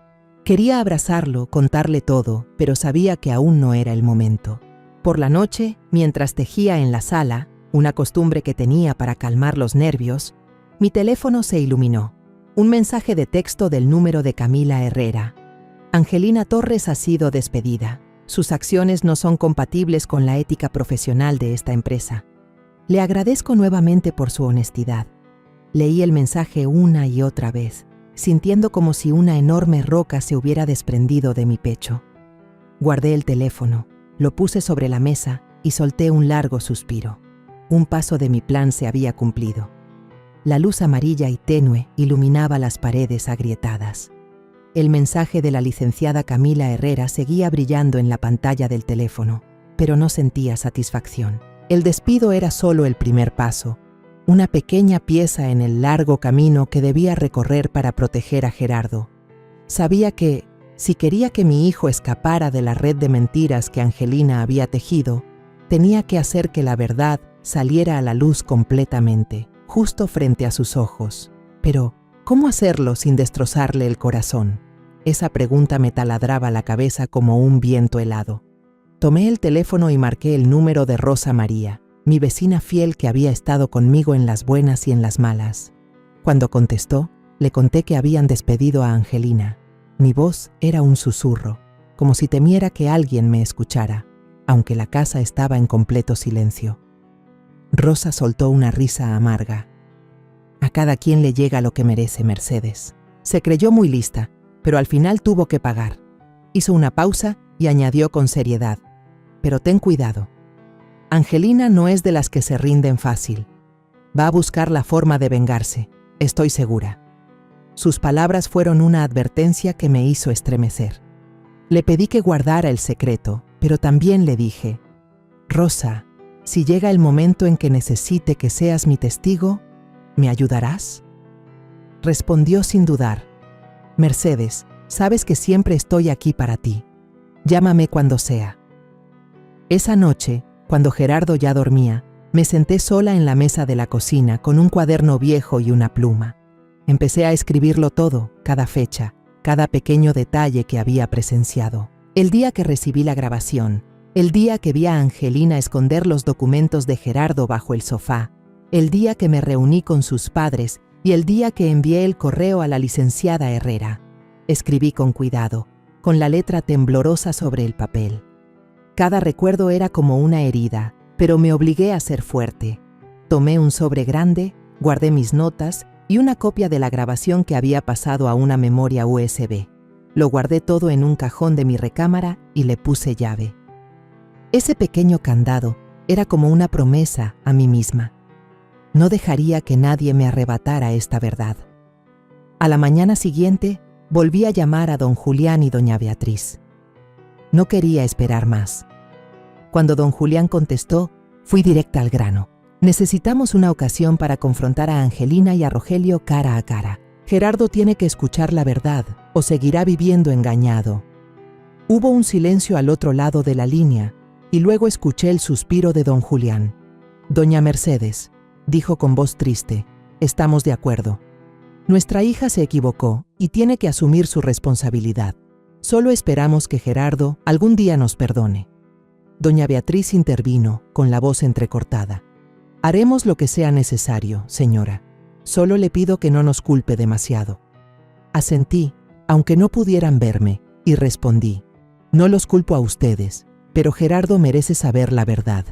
Quería abrazarlo, contarle todo, pero sabía que aún no era el momento. Por la noche, mientras tejía en la sala, una costumbre que tenía para calmar los nervios, mi teléfono se iluminó. Un mensaje de texto del número de Camila Herrera. Angelina Torres ha sido despedida. Sus acciones no son compatibles con la ética profesional de esta empresa. Le agradezco nuevamente por su honestidad. Leí el mensaje una y otra vez, sintiendo como si una enorme roca se hubiera desprendido de mi pecho. Guardé el teléfono, lo puse sobre la mesa y solté un largo suspiro. Un paso de mi plan se había cumplido. La luz amarilla y tenue iluminaba las paredes agrietadas. El mensaje de la licenciada Camila Herrera seguía brillando en la pantalla del teléfono, pero no sentía satisfacción. El despido era solo el primer paso, una pequeña pieza en el largo camino que debía recorrer para proteger a Gerardo. Sabía que, si quería que mi hijo escapara de la red de mentiras que Angelina había tejido, tenía que hacer que la verdad saliera a la luz completamente, justo frente a sus ojos. Pero, ¿cómo hacerlo sin destrozarle el corazón? Esa pregunta me taladraba la cabeza como un viento helado. Tomé el teléfono y marqué el número de Rosa María, mi vecina fiel que había estado conmigo en las buenas y en las malas. Cuando contestó, le conté que habían despedido a Angelina. Mi voz era un susurro, como si temiera que alguien me escuchara, aunque la casa estaba en completo silencio. Rosa soltó una risa amarga. A cada quien le llega lo que merece, Mercedes. Se creyó muy lista, pero al final tuvo que pagar. Hizo una pausa y añadió con seriedad: pero ten cuidado. Angelina no es de las que se rinden fácil. Va a buscar la forma de vengarse, estoy segura. Sus palabras fueron una advertencia que me hizo estremecer. Le pedí que guardara el secreto, pero también le dije: Rosa, si llega el momento en que necesite que seas mi testigo, ¿me ayudarás? Respondió sin dudar: Mercedes, sabes que siempre estoy aquí para ti. Llámame cuando sea. Esa noche, cuando Gerardo ya dormía, me senté sola en la mesa de la cocina con un cuaderno viejo y una pluma. Empecé a escribirlo todo, cada fecha, cada pequeño detalle que había presenciado. El día que recibí la grabación, el día que vi a Angelina esconder los documentos de Gerardo bajo el sofá, el día que me reuní con sus padres y el día que envié el correo a la licenciada Herrera. Escribí con cuidado, con la letra temblorosa sobre el papel. Cada recuerdo era como una herida, pero me obligué a ser fuerte. Tomé un sobre grande, guardé mis notas y una copia de la grabación que había pasado a una memoria USB. Lo guardé todo en un cajón de mi recámara y le puse llave. Ese pequeño candado era como una promesa a mí misma. No dejaría que nadie me arrebatara esta verdad. A la mañana siguiente, volví a llamar a don Julián y doña Beatriz. No quería esperar más. Cuando don Julián contestó, fui directa al grano. Necesitamos una ocasión para confrontar a Angelina y a Rogelio cara a cara. Gerardo tiene que escuchar la verdad o seguirá viviendo engañado. Hubo un silencio al otro lado de la línea y luego escuché el suspiro de don Julián. Doña Mercedes, dijo con voz triste, estamos de acuerdo. Nuestra hija se equivocó y tiene que asumir su responsabilidad. Solo esperamos que Gerardo algún día nos perdone. Doña Beatriz intervino, con la voz entrecortada. Haremos lo que sea necesario, señora. Solo le pido que no nos culpe demasiado. Asentí, aunque no pudieran verme, y respondí: no los culpo a ustedes, pero Gerardo merece saber la verdad.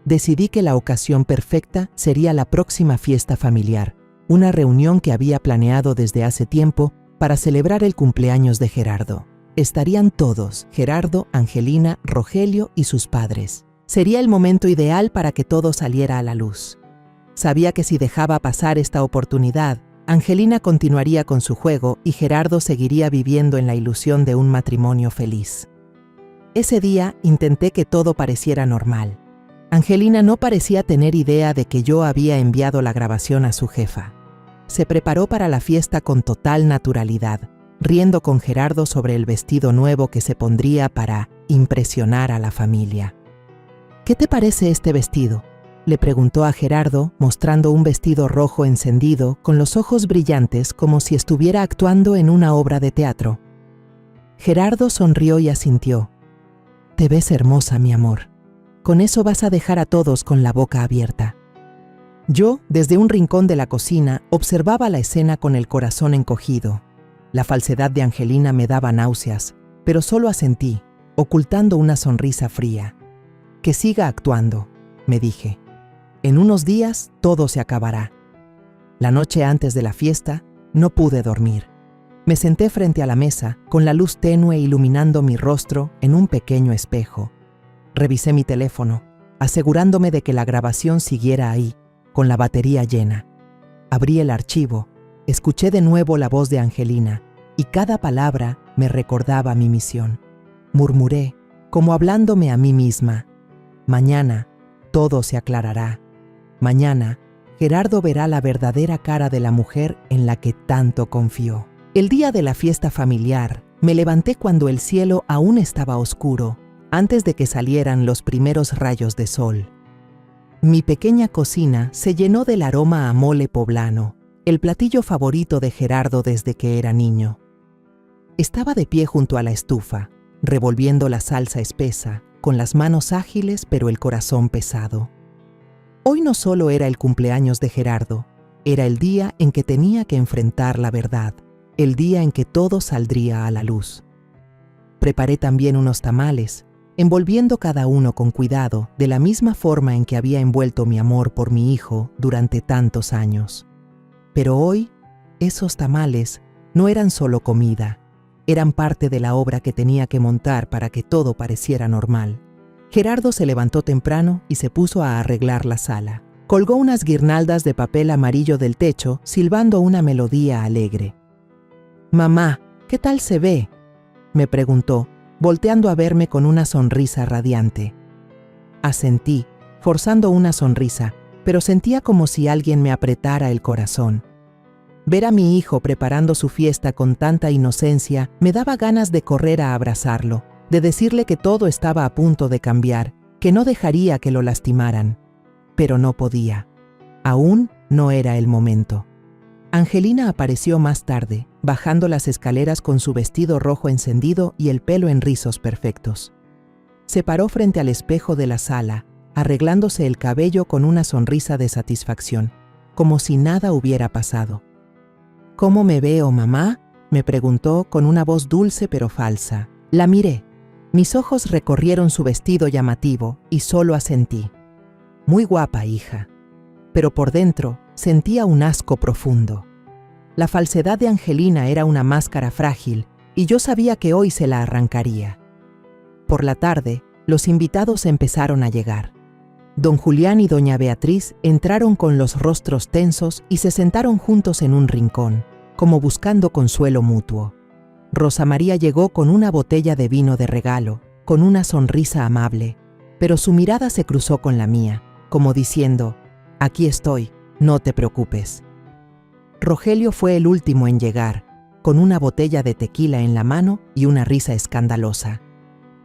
Decidí que la ocasión perfecta sería la próxima fiesta familiar, una reunión que había planeado desde hace tiempo para celebrar el cumpleaños de Gerardo. Estarían todos, Gerardo, Angelina, Rogelio y sus padres. Sería el momento ideal para que todo saliera a la luz. Sabía que si dejaba pasar esta oportunidad, Angelina continuaría con su juego y Gerardo seguiría viviendo en la ilusión de un matrimonio feliz. Ese día intenté que todo pareciera normal. Angelina no parecía tener idea de que yo había enviado la grabación a su jefa. Se preparó para la fiesta con total naturalidad, riendo con Gerardo sobre el vestido nuevo que se pondría para impresionar a la familia. «¿Qué te parece este vestido?», le preguntó a Gerardo, mostrando un vestido rojo encendido con los ojos brillantes como si estuviera actuando en una obra de teatro. Gerardo sonrió y asintió. «Te ves hermosa, mi amor. Con eso vas a dejar a todos con la boca abierta». Yo, desde un rincón de la cocina, observaba la escena con el corazón encogido. La falsedad de Angelina me daba náuseas, pero solo asentí, ocultando una sonrisa fría. «Que siga actuando», me dije. «En unos días todo se acabará». La noche antes de la fiesta, no pude dormir. Me senté frente a la mesa, con la luz tenue iluminando mi rostro en un pequeño espejo. Revisé mi teléfono, asegurándome de que la grabación siguiera ahí, con la batería llena. Abrí el archivo, escuché de nuevo la voz de Angelina, y cada palabra me recordaba mi misión. Murmuré, como hablándome a mí misma. «Mañana todo se aclarará. Mañana Gerardo verá la verdadera cara de la mujer en la que tanto confió». El día de la fiesta familiar, me levanté cuando el cielo aún estaba oscuro, antes de que salieran los primeros rayos de sol. Mi pequeña cocina se llenó del aroma a mole poblano, el platillo favorito de Gerardo desde que era niño. Estaba de pie junto a la estufa, revolviendo la salsa espesa, con las manos ágiles pero el corazón pesado. Hoy no solo era el cumpleaños de Gerardo, era el día en que tenía que enfrentar la verdad, el día en que todo saldría a la luz. Preparé también unos tamales, envolviendo cada uno con cuidado, de la misma forma en que había envuelto mi amor por mi hijo durante tantos años. Pero hoy, esos tamales no eran solo comida, eran parte de la obra que tenía que montar para que todo pareciera normal. Gerardo se levantó temprano y se puso a arreglar la sala. Colgó unas guirnaldas de papel amarillo del techo, silbando una melodía alegre. «Mamá, ¿qué tal se ve?», me preguntó, volteando a verme con una sonrisa radiante. Asentí, forzando una sonrisa, pero sentía como si alguien me apretara el corazón. Ver a mi hijo preparando su fiesta con tanta inocencia me daba ganas de correr a abrazarlo, de decirle que todo estaba a punto de cambiar, que no dejaría que lo lastimaran. Pero no podía. Aún no era el momento. Angelina apareció más tarde, bajando las escaleras con su vestido rojo encendido y el pelo en rizos perfectos. Se paró frente al espejo de la sala, arreglándose el cabello con una sonrisa de satisfacción, como si nada hubiera pasado. «¿Cómo me veo, mamá?», me preguntó con una voz dulce pero falsa. La miré. Mis ojos recorrieron su vestido llamativo y solo asentí. «Muy guapa, hija». Pero por dentro sentía un asco profundo. La falsedad de Angelina era una máscara frágil y yo sabía que hoy se la arrancaría. Por la tarde, los invitados empezaron a llegar. Don Julián y doña Beatriz entraron con los rostros tensos y se sentaron juntos en un rincón, como buscando consuelo mutuo. Rosa María llegó con una botella de vino de regalo, con una sonrisa amable, pero su mirada se cruzó con la mía, como diciendo: «Aquí estoy, no te preocupes». Rogelio fue el último en llegar, con una botella de tequila en la mano y una risa escandalosa.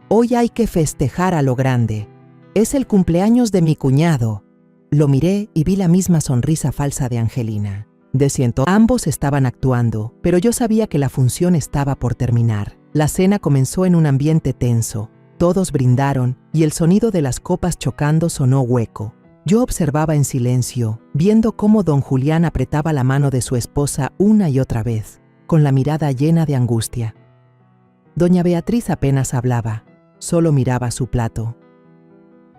«Hoy hay que festejar a lo grande. Es el cumpleaños de mi cuñado». Lo miré y vi la misma sonrisa falsa de Angelina. De ciento, ambos estaban actuando, pero yo sabía que la función estaba por terminar. La cena comenzó en un ambiente tenso. Todos brindaron y el sonido de las copas chocando sonó hueco. Yo observaba en silencio, viendo cómo don Julián apretaba la mano de su esposa una y otra vez, con la mirada llena de angustia. Doña Beatriz apenas hablaba, solo miraba su plato.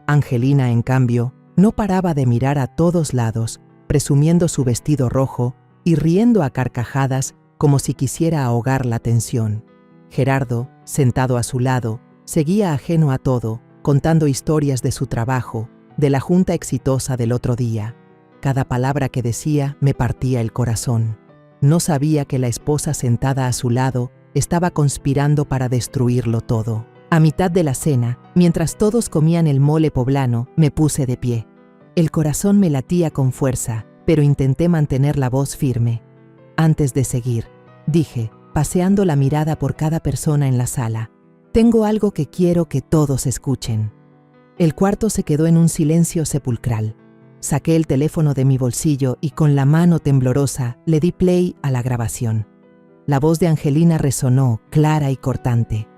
Angelina, en cambio, no paraba de mirar a todos lados, presumiendo su vestido rojo y riendo a carcajadas como si quisiera ahogar la tensión. Gerardo, sentado a su lado, seguía ajeno a todo, contando historias de su trabajo, de la junta exitosa del otro día. Cada palabra que decía me partía el corazón. No sabía que la esposa sentada a su lado estaba conspirando para destruirlo todo. A mitad de la cena, mientras todos comían el mole poblano, me puse de pie. El corazón me latía con fuerza, pero intenté mantener la voz firme. Antes de seguir, dije, paseando la mirada por cada persona en la sala, tengo algo que quiero que todos escuchen. El cuarto se quedó en un silencio sepulcral. Saqué el teléfono de mi bolsillo y con la mano temblorosa le di play a la grabación. La voz de Angelina resonó, clara y cortante.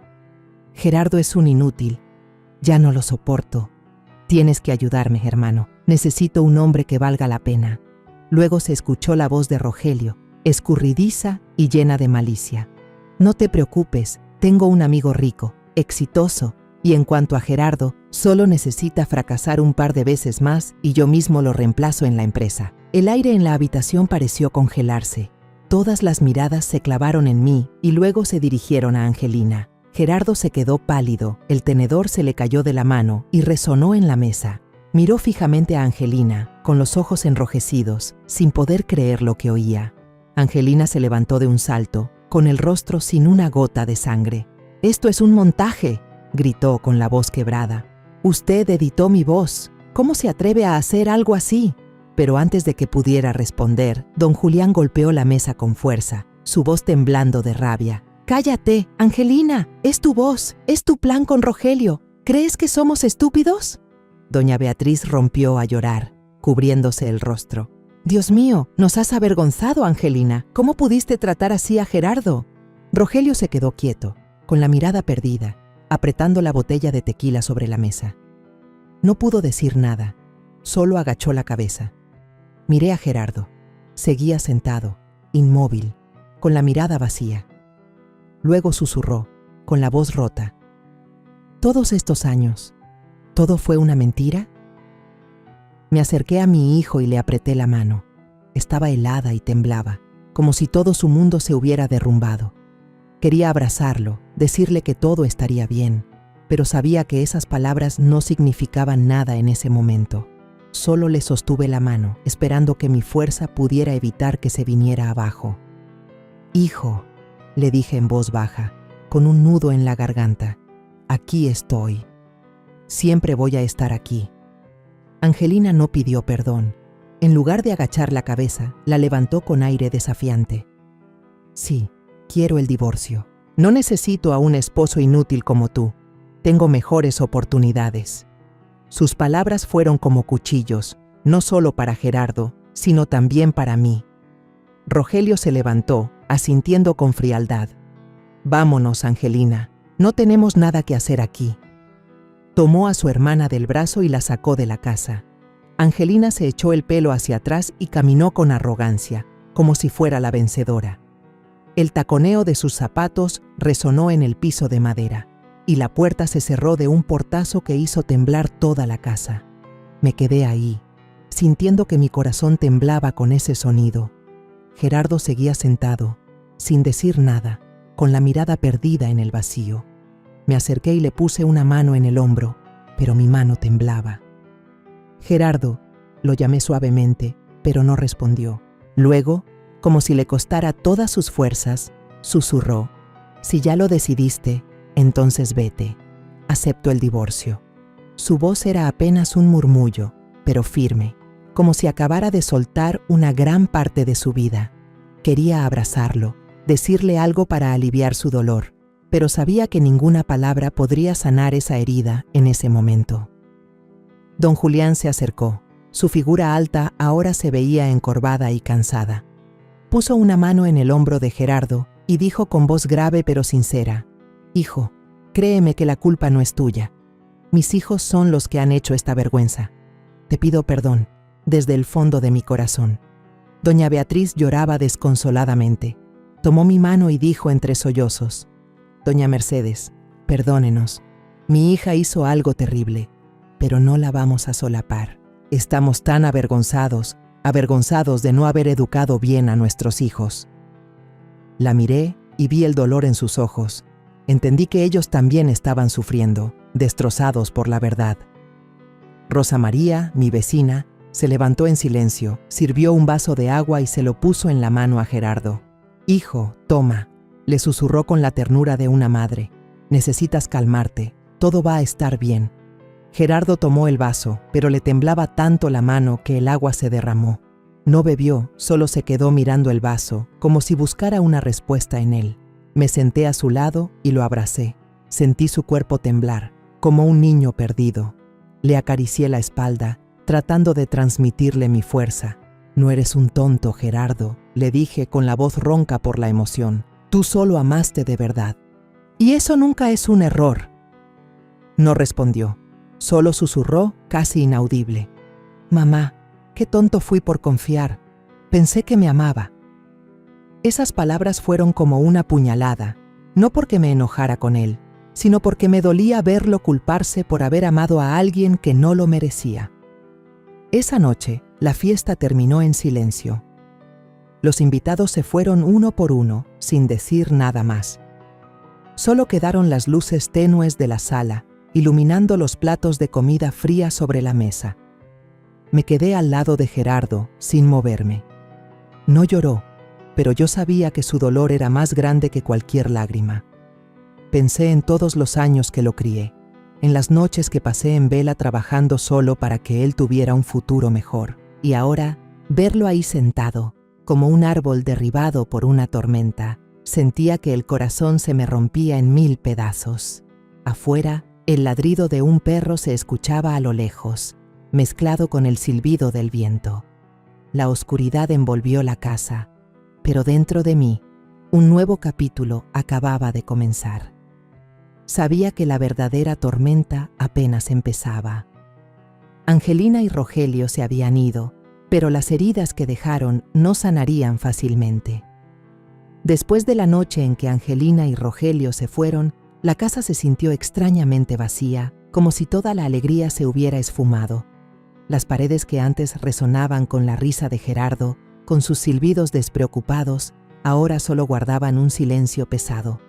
Gerardo es un inútil. Ya no lo soporto. Tienes que ayudarme, hermano. Necesito un hombre que valga la pena. Luego se escuchó la voz de Rogelio, escurridiza y llena de malicia. No te preocupes, tengo un amigo rico, exitoso, y en cuanto a Gerardo, solo necesita fracasar un par de veces más y yo mismo lo reemplazo en la empresa. El aire en la habitación pareció congelarse. Todas las miradas se clavaron en mí y luego se dirigieron a Angelina. Gerardo se quedó pálido, el tenedor se le cayó de la mano y resonó en la mesa. Miró fijamente a Angelina, con los ojos enrojecidos, sin poder creer lo que oía. Angelina se levantó de un salto, con el rostro sin una gota de sangre. «¡Esto es un montaje!», gritó con la voz quebrada. «Usted editó mi voz. ¿Cómo se atreve a hacer algo así?». Pero antes de que pudiera responder, don Julián golpeó la mesa con fuerza, su voz temblando de rabia. «¡Cállate, Angelina! Es tu voz, es tu plan con Rogelio. ¿Crees que somos estúpidos?». Doña Beatriz rompió a llorar, cubriéndose el rostro. «Dios mío, nos has avergonzado, Angelina. ¿Cómo pudiste tratar así a Gerardo?». Rogelio se quedó quieto, con la mirada perdida, apretando la botella de tequila sobre la mesa. No pudo decir nada, solo agachó la cabeza. Miré a Gerardo. Seguía sentado, inmóvil, con la mirada vacía. Luego susurró, con la voz rota. «¿Todos estos años, todo fue una mentira?». Me acerqué a mi hijo y le apreté la mano. Estaba helada y temblaba, como si todo su mundo se hubiera derrumbado. Quería abrazarlo, decirle que todo estaría bien, pero sabía que esas palabras no significaban nada en ese momento. Solo le sostuve la mano, esperando que mi fuerza pudiera evitar que se viniera abajo. «Hijo», le dije en voz baja, con un nudo en la garganta, «aquí estoy. Siempre voy a estar aquí». Angelina no pidió perdón. En lugar de agachar la cabeza, la levantó con aire desafiante. «Sí, quiero el divorcio. No necesito a un esposo inútil como tú. Tengo mejores oportunidades». Sus palabras fueron como cuchillos, no solo para Gerardo, sino también para mí. Rogelio se levantó, asintiendo con frialdad. «Vámonos, Angelina. No tenemos nada que hacer aquí». Tomó a su hermana del brazo y la sacó de la casa. Angelina se echó el pelo hacia atrás y caminó con arrogancia, como si fuera la vencedora. El taconeo de sus zapatos resonó en el piso de madera, y la puerta se cerró de un portazo que hizo temblar toda la casa. Me quedé ahí, sintiendo que mi corazón temblaba con ese sonido. Gerardo seguía sentado, sin decir nada, con la mirada perdida en el vacío. Me acerqué y le puse una mano en el hombro, pero mi mano temblaba. «Gerardo», lo llamé suavemente, pero no respondió. Luego, como si le costara todas sus fuerzas, susurró: «Si ya lo decidiste, entonces vete. Acepto el divorcio». Su voz era apenas un murmullo, pero firme, como si acabara de soltar una gran parte de su vida. Quería abrazarlo, decirle algo para aliviar su dolor, pero sabía que ninguna palabra podría sanar esa herida en ese momento. Don Julián se acercó. Su figura alta ahora se veía encorvada y cansada. Puso una mano en el hombro de Gerardo y dijo con voz grave pero sincera: «Hijo, créeme que la culpa no es tuya. Mis hijos son los que han hecho esta vergüenza. Te pido perdón, desde el fondo de mi corazón». Doña Beatriz lloraba desconsoladamente. Tomó mi mano y dijo entre sollozos: «Doña Mercedes, perdónenos. Mi hija hizo algo terrible, pero no la vamos a solapar. Estamos tan avergonzados de no haber educado bien a nuestros hijos». La miré y vi el dolor en sus ojos. Entendí que ellos también estaban sufriendo, destrozados por la verdad. Rosa María, mi vecina, Se levantó en silencio, sirvió un vaso de agua y se lo puso en la mano a Gerardo. «Hijo, toma», le susurró con la ternura de una madre. «Necesitas calmarte, todo va a estar bien». Gerardo tomó el vaso, pero le temblaba tanto la mano que el agua se derramó. No bebió, solo se quedó mirando el vaso, como si buscara una respuesta en él. Me senté a su lado y lo abracé. Sentí su cuerpo temblar, como un niño perdido. Le acaricié la espalda, tratando de transmitirle mi fuerza. «No eres un tonto, Gerardo», le dije con la voz ronca por la emoción. «Tú solo amaste de verdad. Y eso nunca es un error». No respondió, solo susurró, casi inaudible. «Mamá, qué tonto fui por confiar. Pensé que me amaba». Esas palabras fueron como una puñalada, no porque me enojara con él, sino porque me dolía verlo culparse por haber amado a alguien que no lo merecía. Esa noche, la fiesta terminó en silencio. Los invitados se fueron uno por uno, sin decir nada más. Solo quedaron las luces tenues de la sala, iluminando los platos de comida fría sobre la mesa. Me quedé al lado de Gerardo, sin moverme. No lloró, pero yo sabía que su dolor era más grande que cualquier lágrima. Pensé en todos los años que lo crié, en las noches que pasé en vela trabajando solo para que él tuviera un futuro mejor. Y ahora, verlo ahí sentado, como un árbol derribado por una tormenta, sentía que el corazón se me rompía en 1000 pedazos. Afuera, el ladrido de un perro se escuchaba a lo lejos, mezclado con el silbido del viento. La oscuridad envolvió la casa, pero dentro de mí, un nuevo capítulo acababa de comenzar. Sabía que la verdadera tormenta apenas empezaba. Angelina y Rogelio se habían ido, pero las heridas que dejaron no sanarían fácilmente. Después de la noche en que Angelina y Rogelio se fueron, la casa se sintió extrañamente vacía, como si toda la alegría se hubiera esfumado. Las paredes que antes resonaban con la risa de Gerardo, con sus silbidos despreocupados, ahora solo guardaban un silencio pesado.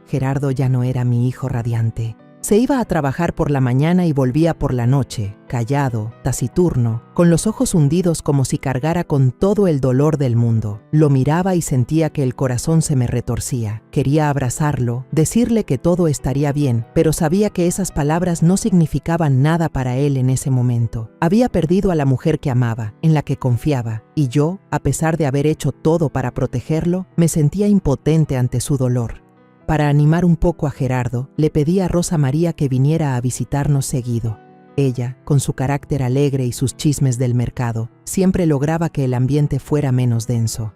Gerardo ya no era mi hijo radiante. Se iba a trabajar por la mañana y volvía por la noche, callado, taciturno, con los ojos hundidos como si cargara con todo el dolor del mundo. Lo miraba y sentía que el corazón se me retorcía. Quería abrazarlo, decirle que todo estaría bien, pero sabía que esas palabras no significaban nada para él en ese momento. Había perdido a la mujer que amaba, en la que confiaba, y yo, a pesar de haber hecho todo para protegerlo, me sentía impotente ante su dolor. Para animar un poco a Gerardo, le pedí a Rosa María que viniera a visitarnos seguido. Ella, con su carácter alegre y sus chismes del mercado, siempre lograba que el ambiente fuera menos denso.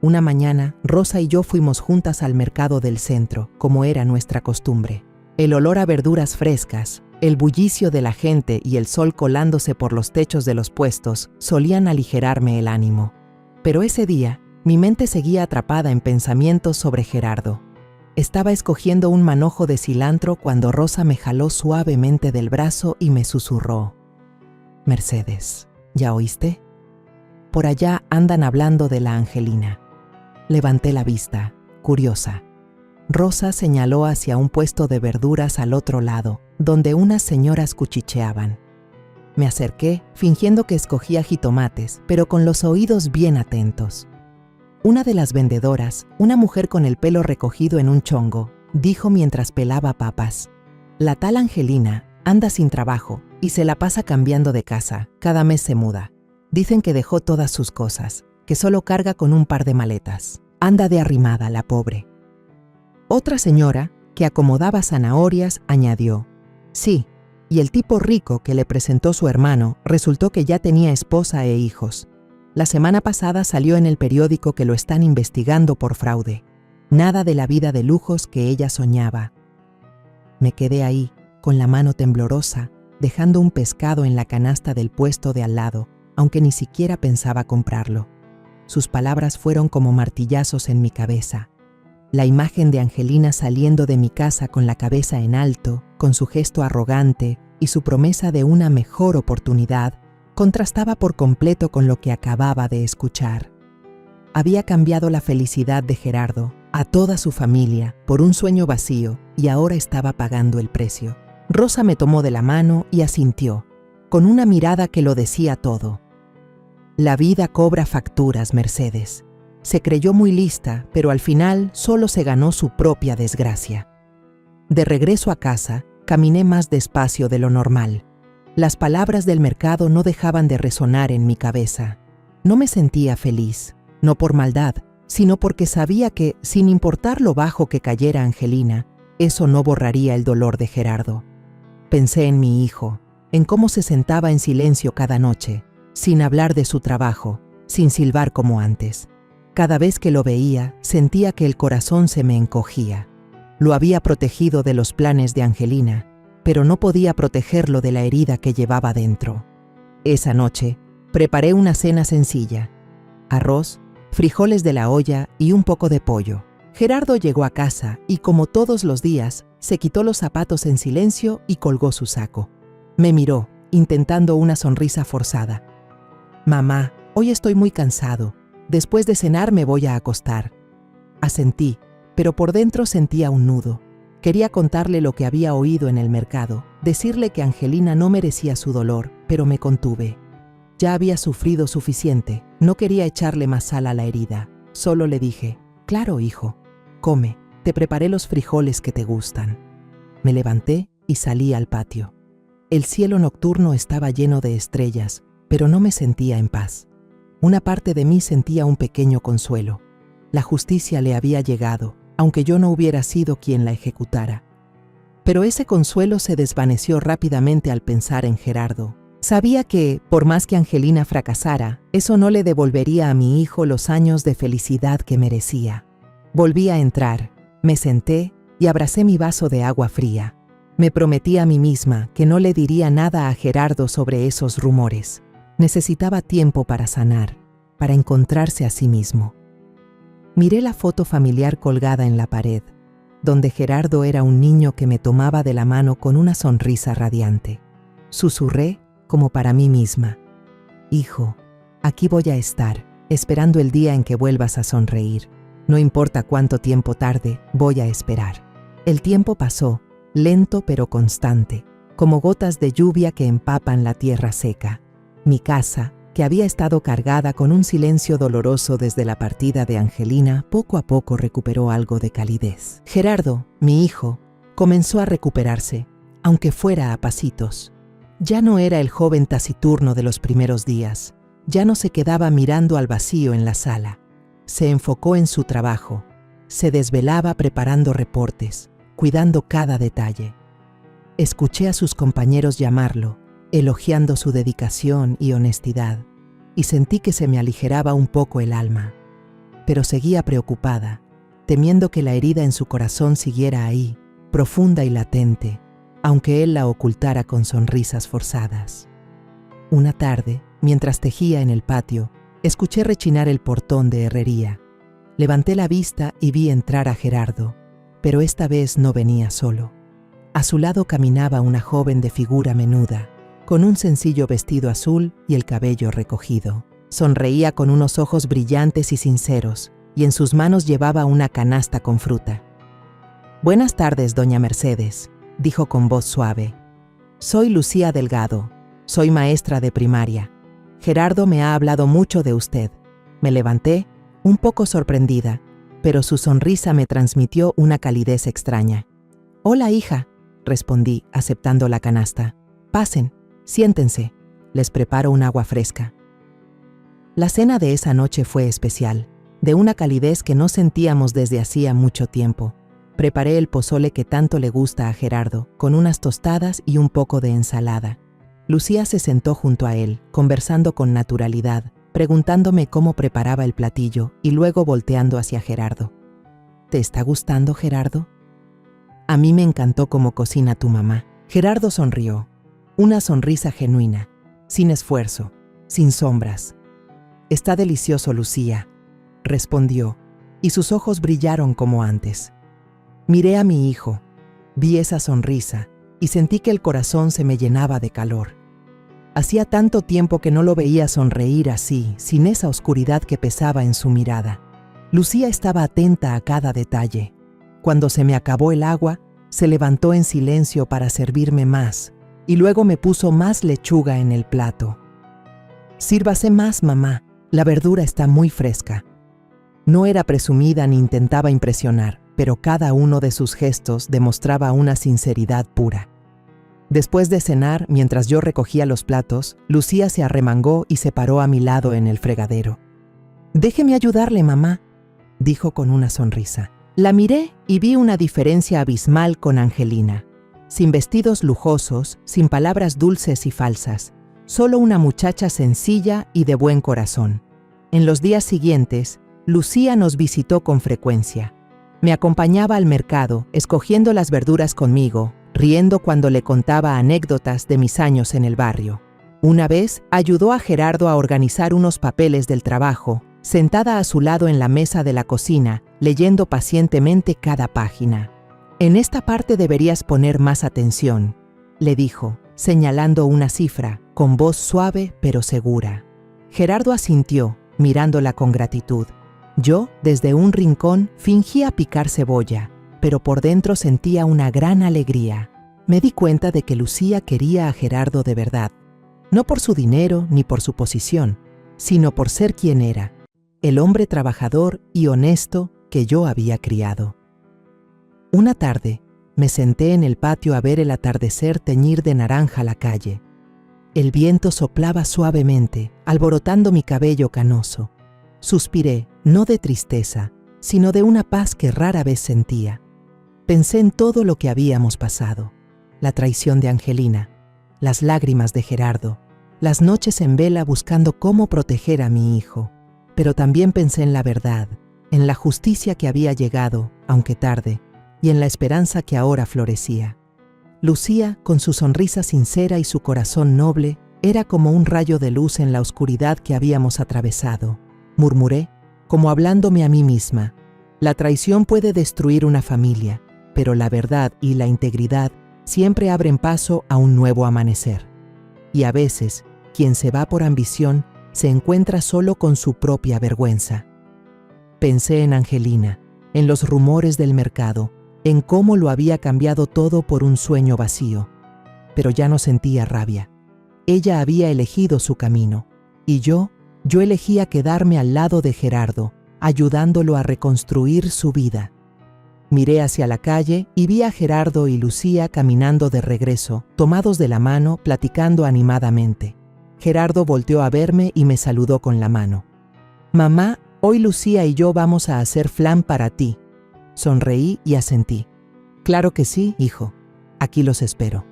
Una mañana, Rosa y yo fuimos juntas al mercado del centro, como era nuestra costumbre. El olor a verduras frescas, el bullicio de la gente y el sol colándose por los techos de los puestos solían aligerarme el ánimo. Pero ese día, mi mente seguía atrapada en pensamientos sobre Gerardo. Estaba escogiendo un manojo de cilantro cuando Rosa me jaló suavemente del brazo y me susurró: «Mercedes, ¿ya oíste? Por allá andan hablando de la Angelina». Levanté la vista, curiosa. Rosa señaló hacia un puesto de verduras al otro lado, donde unas señoras cuchicheaban. Me acerqué, fingiendo que escogía jitomates, pero con los oídos bien atentos. Una de las vendedoras, una mujer con el pelo recogido en un chongo, dijo mientras pelaba papas: «La tal Angelina anda sin trabajo y se la pasa cambiando de casa, cada mes se muda. Dicen que dejó todas sus cosas, que solo carga con un par de maletas. Anda de arrimada, la pobre». Otra señora, que acomodaba zanahorias, añadió: «Sí, y el tipo rico que le presentó su hermano resultó que ya tenía esposa e hijos. La semana pasada salió en el periódico que lo están investigando por fraude. Nada de la vida de lujos que ella soñaba». Me quedé ahí, con la mano temblorosa, dejando un pescado en la canasta del puesto de al lado, aunque ni siquiera pensaba comprarlo. Sus palabras fueron como martillazos en mi cabeza. La imagen de Angelina saliendo de mi casa con la cabeza en alto, con su gesto arrogante y su promesa de una mejor oportunidad, contrastaba por completo con lo que acababa de escuchar. Había cambiado la felicidad de Gerardo, a toda su familia, por un sueño vacío, y ahora estaba pagando el precio. Rosa me tomó de la mano y asintió, con una mirada que lo decía todo. La vida cobra facturas, Mercedes. Se creyó muy lista, pero al final solo se ganó su propia desgracia. De regreso a casa, caminé más despacio de lo normal. Las palabras del mercado no dejaban de resonar en mi cabeza. No me sentía feliz, no por maldad, sino porque sabía que, sin importar lo bajo que cayera Angelina, eso no borraría el dolor de Gerardo. Pensé en mi hijo, en cómo se sentaba en silencio cada noche, sin hablar de su trabajo, sin silbar como antes. Cada vez que lo veía, sentía que el corazón se me encogía. Lo había protegido de los planes de Angelina, pero no podía protegerlo de la herida que llevaba dentro. Esa noche, preparé una cena sencilla: arroz, frijoles de la olla y un poco de pollo. Gerardo llegó a casa y, como todos los días, se quitó los zapatos en silencio y colgó su saco. Me miró, intentando una sonrisa forzada. «Mamá, hoy estoy muy cansado. Después de cenar me voy a acostar». Asentí, pero por dentro sentía un nudo. Quería contarle lo que había oído en el mercado, decirle que Angelina no merecía su dolor, pero me contuve. Ya había sufrido suficiente, no quería echarle más sal a la herida. Solo le dije: «Claro, hijo, come, te preparé los frijoles que te gustan». Me levanté y salí al patio. El cielo nocturno estaba lleno de estrellas, pero no me sentía en paz. Una parte de mí sentía un pequeño consuelo. La justicia le había llegado, aunque yo no hubiera sido quien la ejecutara. Pero ese consuelo se desvaneció rápidamente al pensar en Gerardo. Sabía que, por más que Angelina fracasara, eso no le devolvería a mi hijo los años de felicidad que merecía. Volví a entrar, me senté y abracé mi vaso de agua fría. Me prometí a mí misma que no le diría nada a Gerardo sobre esos rumores. Necesitaba tiempo para sanar, para encontrarse a sí mismo. Miré la foto familiar colgada en la pared, donde Gerardo era un niño que me tomaba de la mano con una sonrisa radiante. Susurré, como para mí misma: «Hijo, aquí voy a estar, esperando el día en que vuelvas a sonreír. No importa cuánto tiempo tarde, voy a esperar». El tiempo pasó, lento pero constante, como gotas de lluvia que empapan la tierra seca. Mi casa, que había estado cargada con un silencio doloroso desde la partida de Angelina, poco a poco recuperó algo de calidez. Gerardo, mi hijo, comenzó a recuperarse, aunque fuera a pasitos. Ya no era el joven taciturno de los primeros días. Ya no se quedaba mirando al vacío en la sala. Se enfocó en su trabajo. Se desvelaba preparando reportes, cuidando cada detalle. Escuché a sus compañeros llamarlo, elogiando su dedicación y honestidad, y sentí que se me aligeraba un poco el alma. Pero seguía preocupada, temiendo que la herida en su corazón siguiera ahí, profunda y latente, aunque él la ocultara con sonrisas forzadas. Una tarde, mientras tejía en el patio, escuché rechinar el portón de herrería. Levanté la vista y vi entrar a Gerardo, pero esta vez no venía solo. A su lado caminaba una joven de figura menuda, con un sencillo vestido azul y el cabello recogido. Sonreía con unos ojos brillantes y sinceros, y en sus manos llevaba una canasta con fruta. «Buenas tardes, doña Mercedes», dijo con voz suave. «Soy Lucía Delgado, soy maestra de primaria. Gerardo me ha hablado mucho de usted». Me levanté, un poco sorprendida, pero su sonrisa me transmitió una calidez extraña. «Hola, hija», respondí, aceptando la canasta. «Pasen, siéntense, les preparo un agua fresca». La cena de esa noche fue especial, de una calidez que no sentíamos desde hacía mucho tiempo. Preparé el pozole que tanto le gusta a Gerardo, con unas tostadas y un poco de ensalada. Lucía se sentó junto a él, conversando con naturalidad, preguntándome cómo preparaba el platillo y luego volteando hacia Gerardo. «¿Te está gustando, Gerardo?» «A mí me encantó cómo cocina tu mamá». Gerardo sonrió, una sonrisa genuina, sin esfuerzo, sin sombras. «Está delicioso, Lucía», respondió, y sus ojos brillaron como antes. Miré a mi hijo, vi esa sonrisa y sentí que el corazón se me llenaba de calor. Hacía tanto tiempo que no lo veía sonreír así, sin esa oscuridad que pesaba en su mirada. Lucía estaba atenta a cada detalle. Cuando se me acabó el agua, se levantó en silencio para servirme más, y luego me puso más lechuga en el plato. Sírvase más, mamá. La verdura está muy fresca. No era presumida ni intentaba impresionar, pero cada uno de sus gestos demostraba una sinceridad pura. Después de cenar, mientras yo recogía los platos, Lucía se arremangó y se paró a mi lado en el fregadero. «Déjeme ayudarle, mamá», dijo con una sonrisa. La miré y vi una diferencia abismal con Angelina. Sin vestidos lujosos, sin palabras dulces y falsas, solo una muchacha sencilla y de buen corazón. En los días siguientes, Lucía nos visitó con frecuencia. Me acompañaba al mercado, escogiendo las verduras conmigo, riendo cuando le contaba anécdotas de mis años en el barrio. Una vez ayudó a Gerardo a organizar unos papeles del trabajo, sentada a su lado en la mesa de la cocina, leyendo pacientemente cada página. «En esta parte deberías poner más atención», le dijo, señalando una cifra, con voz suave pero segura. Gerardo asintió, mirándola con gratitud. Yo, desde un rincón, fingía picar cebolla, pero por dentro sentía una gran alegría. Me di cuenta de que Lucía quería a Gerardo de verdad, no por su dinero ni por su posición, sino por ser quien era, el hombre trabajador y honesto que yo había criado. Una tarde, me senté en el patio a ver el atardecer teñir de naranja la calle. El viento soplaba suavemente, alborotando mi cabello canoso. Suspiré, no de tristeza, sino de una paz que rara vez sentía. Pensé en todo lo que habíamos pasado: la traición de Angelina, las lágrimas de Gerardo, las noches en vela buscando cómo proteger a mi hijo. Pero también pensé en la verdad, en la justicia que había llegado, aunque tarde, y en la esperanza que ahora florecía. Lucía, con su sonrisa sincera y su corazón noble, era como un rayo de luz en la oscuridad que habíamos atravesado. Murmuré, como hablándome a mí misma: la traición puede destruir una familia, pero la verdad y la integridad siempre abren paso a un nuevo amanecer. Y a veces, quien se va por ambición se encuentra solo con su propia vergüenza. Pensé en Angelina, en los rumores del mercado, en cómo lo había cambiado todo por un sueño vacío. Pero ya no sentía rabia. Ella había elegido su camino, y yo elegía quedarme al lado de Gerardo, ayudándolo a reconstruir su vida. Miré hacia la calle y vi a Gerardo y Lucía caminando de regreso, tomados de la mano, platicando animadamente. Gerardo volteó a verme y me saludó con la mano. «Mamá, hoy Lucía y yo vamos a hacer flan para ti». Sonreí y asentí. «Claro que sí, hijo. Aquí los espero».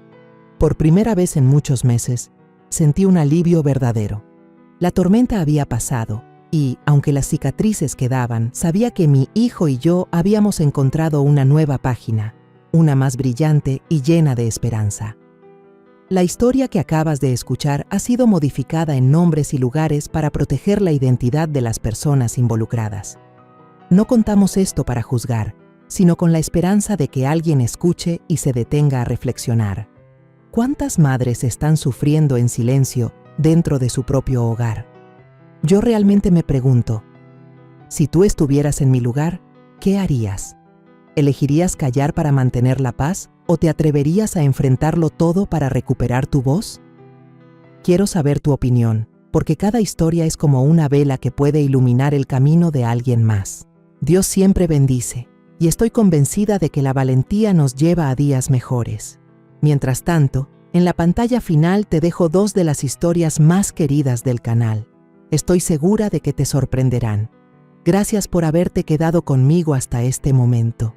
Por primera vez en muchos meses, sentí un alivio verdadero. La tormenta había pasado y, aunque las cicatrices quedaban, sabía que mi hijo y yo habíamos encontrado una nueva página, una más brillante y llena de esperanza. La historia que acabas de escuchar ha sido modificada en nombres y lugares para proteger la identidad de las personas involucradas. No contamos esto para juzgar, sino con la esperanza de que alguien escuche y se detenga a reflexionar. ¿Cuántas madres están sufriendo en silencio dentro de su propio hogar? Yo realmente me pregunto, si tú estuvieras en mi lugar, ¿qué harías? ¿Elegirías callar para mantener la paz o te atreverías a enfrentarlo todo para recuperar tu voz? Quiero saber tu opinión, porque cada historia es como una vela que puede iluminar el camino de alguien más. Dios siempre bendice, y estoy convencida de que la valentía nos lleva a días mejores. Mientras tanto, en la pantalla final te dejo 2 de las historias más queridas del canal. Estoy segura de que te sorprenderán. Gracias por haberte quedado conmigo hasta este momento.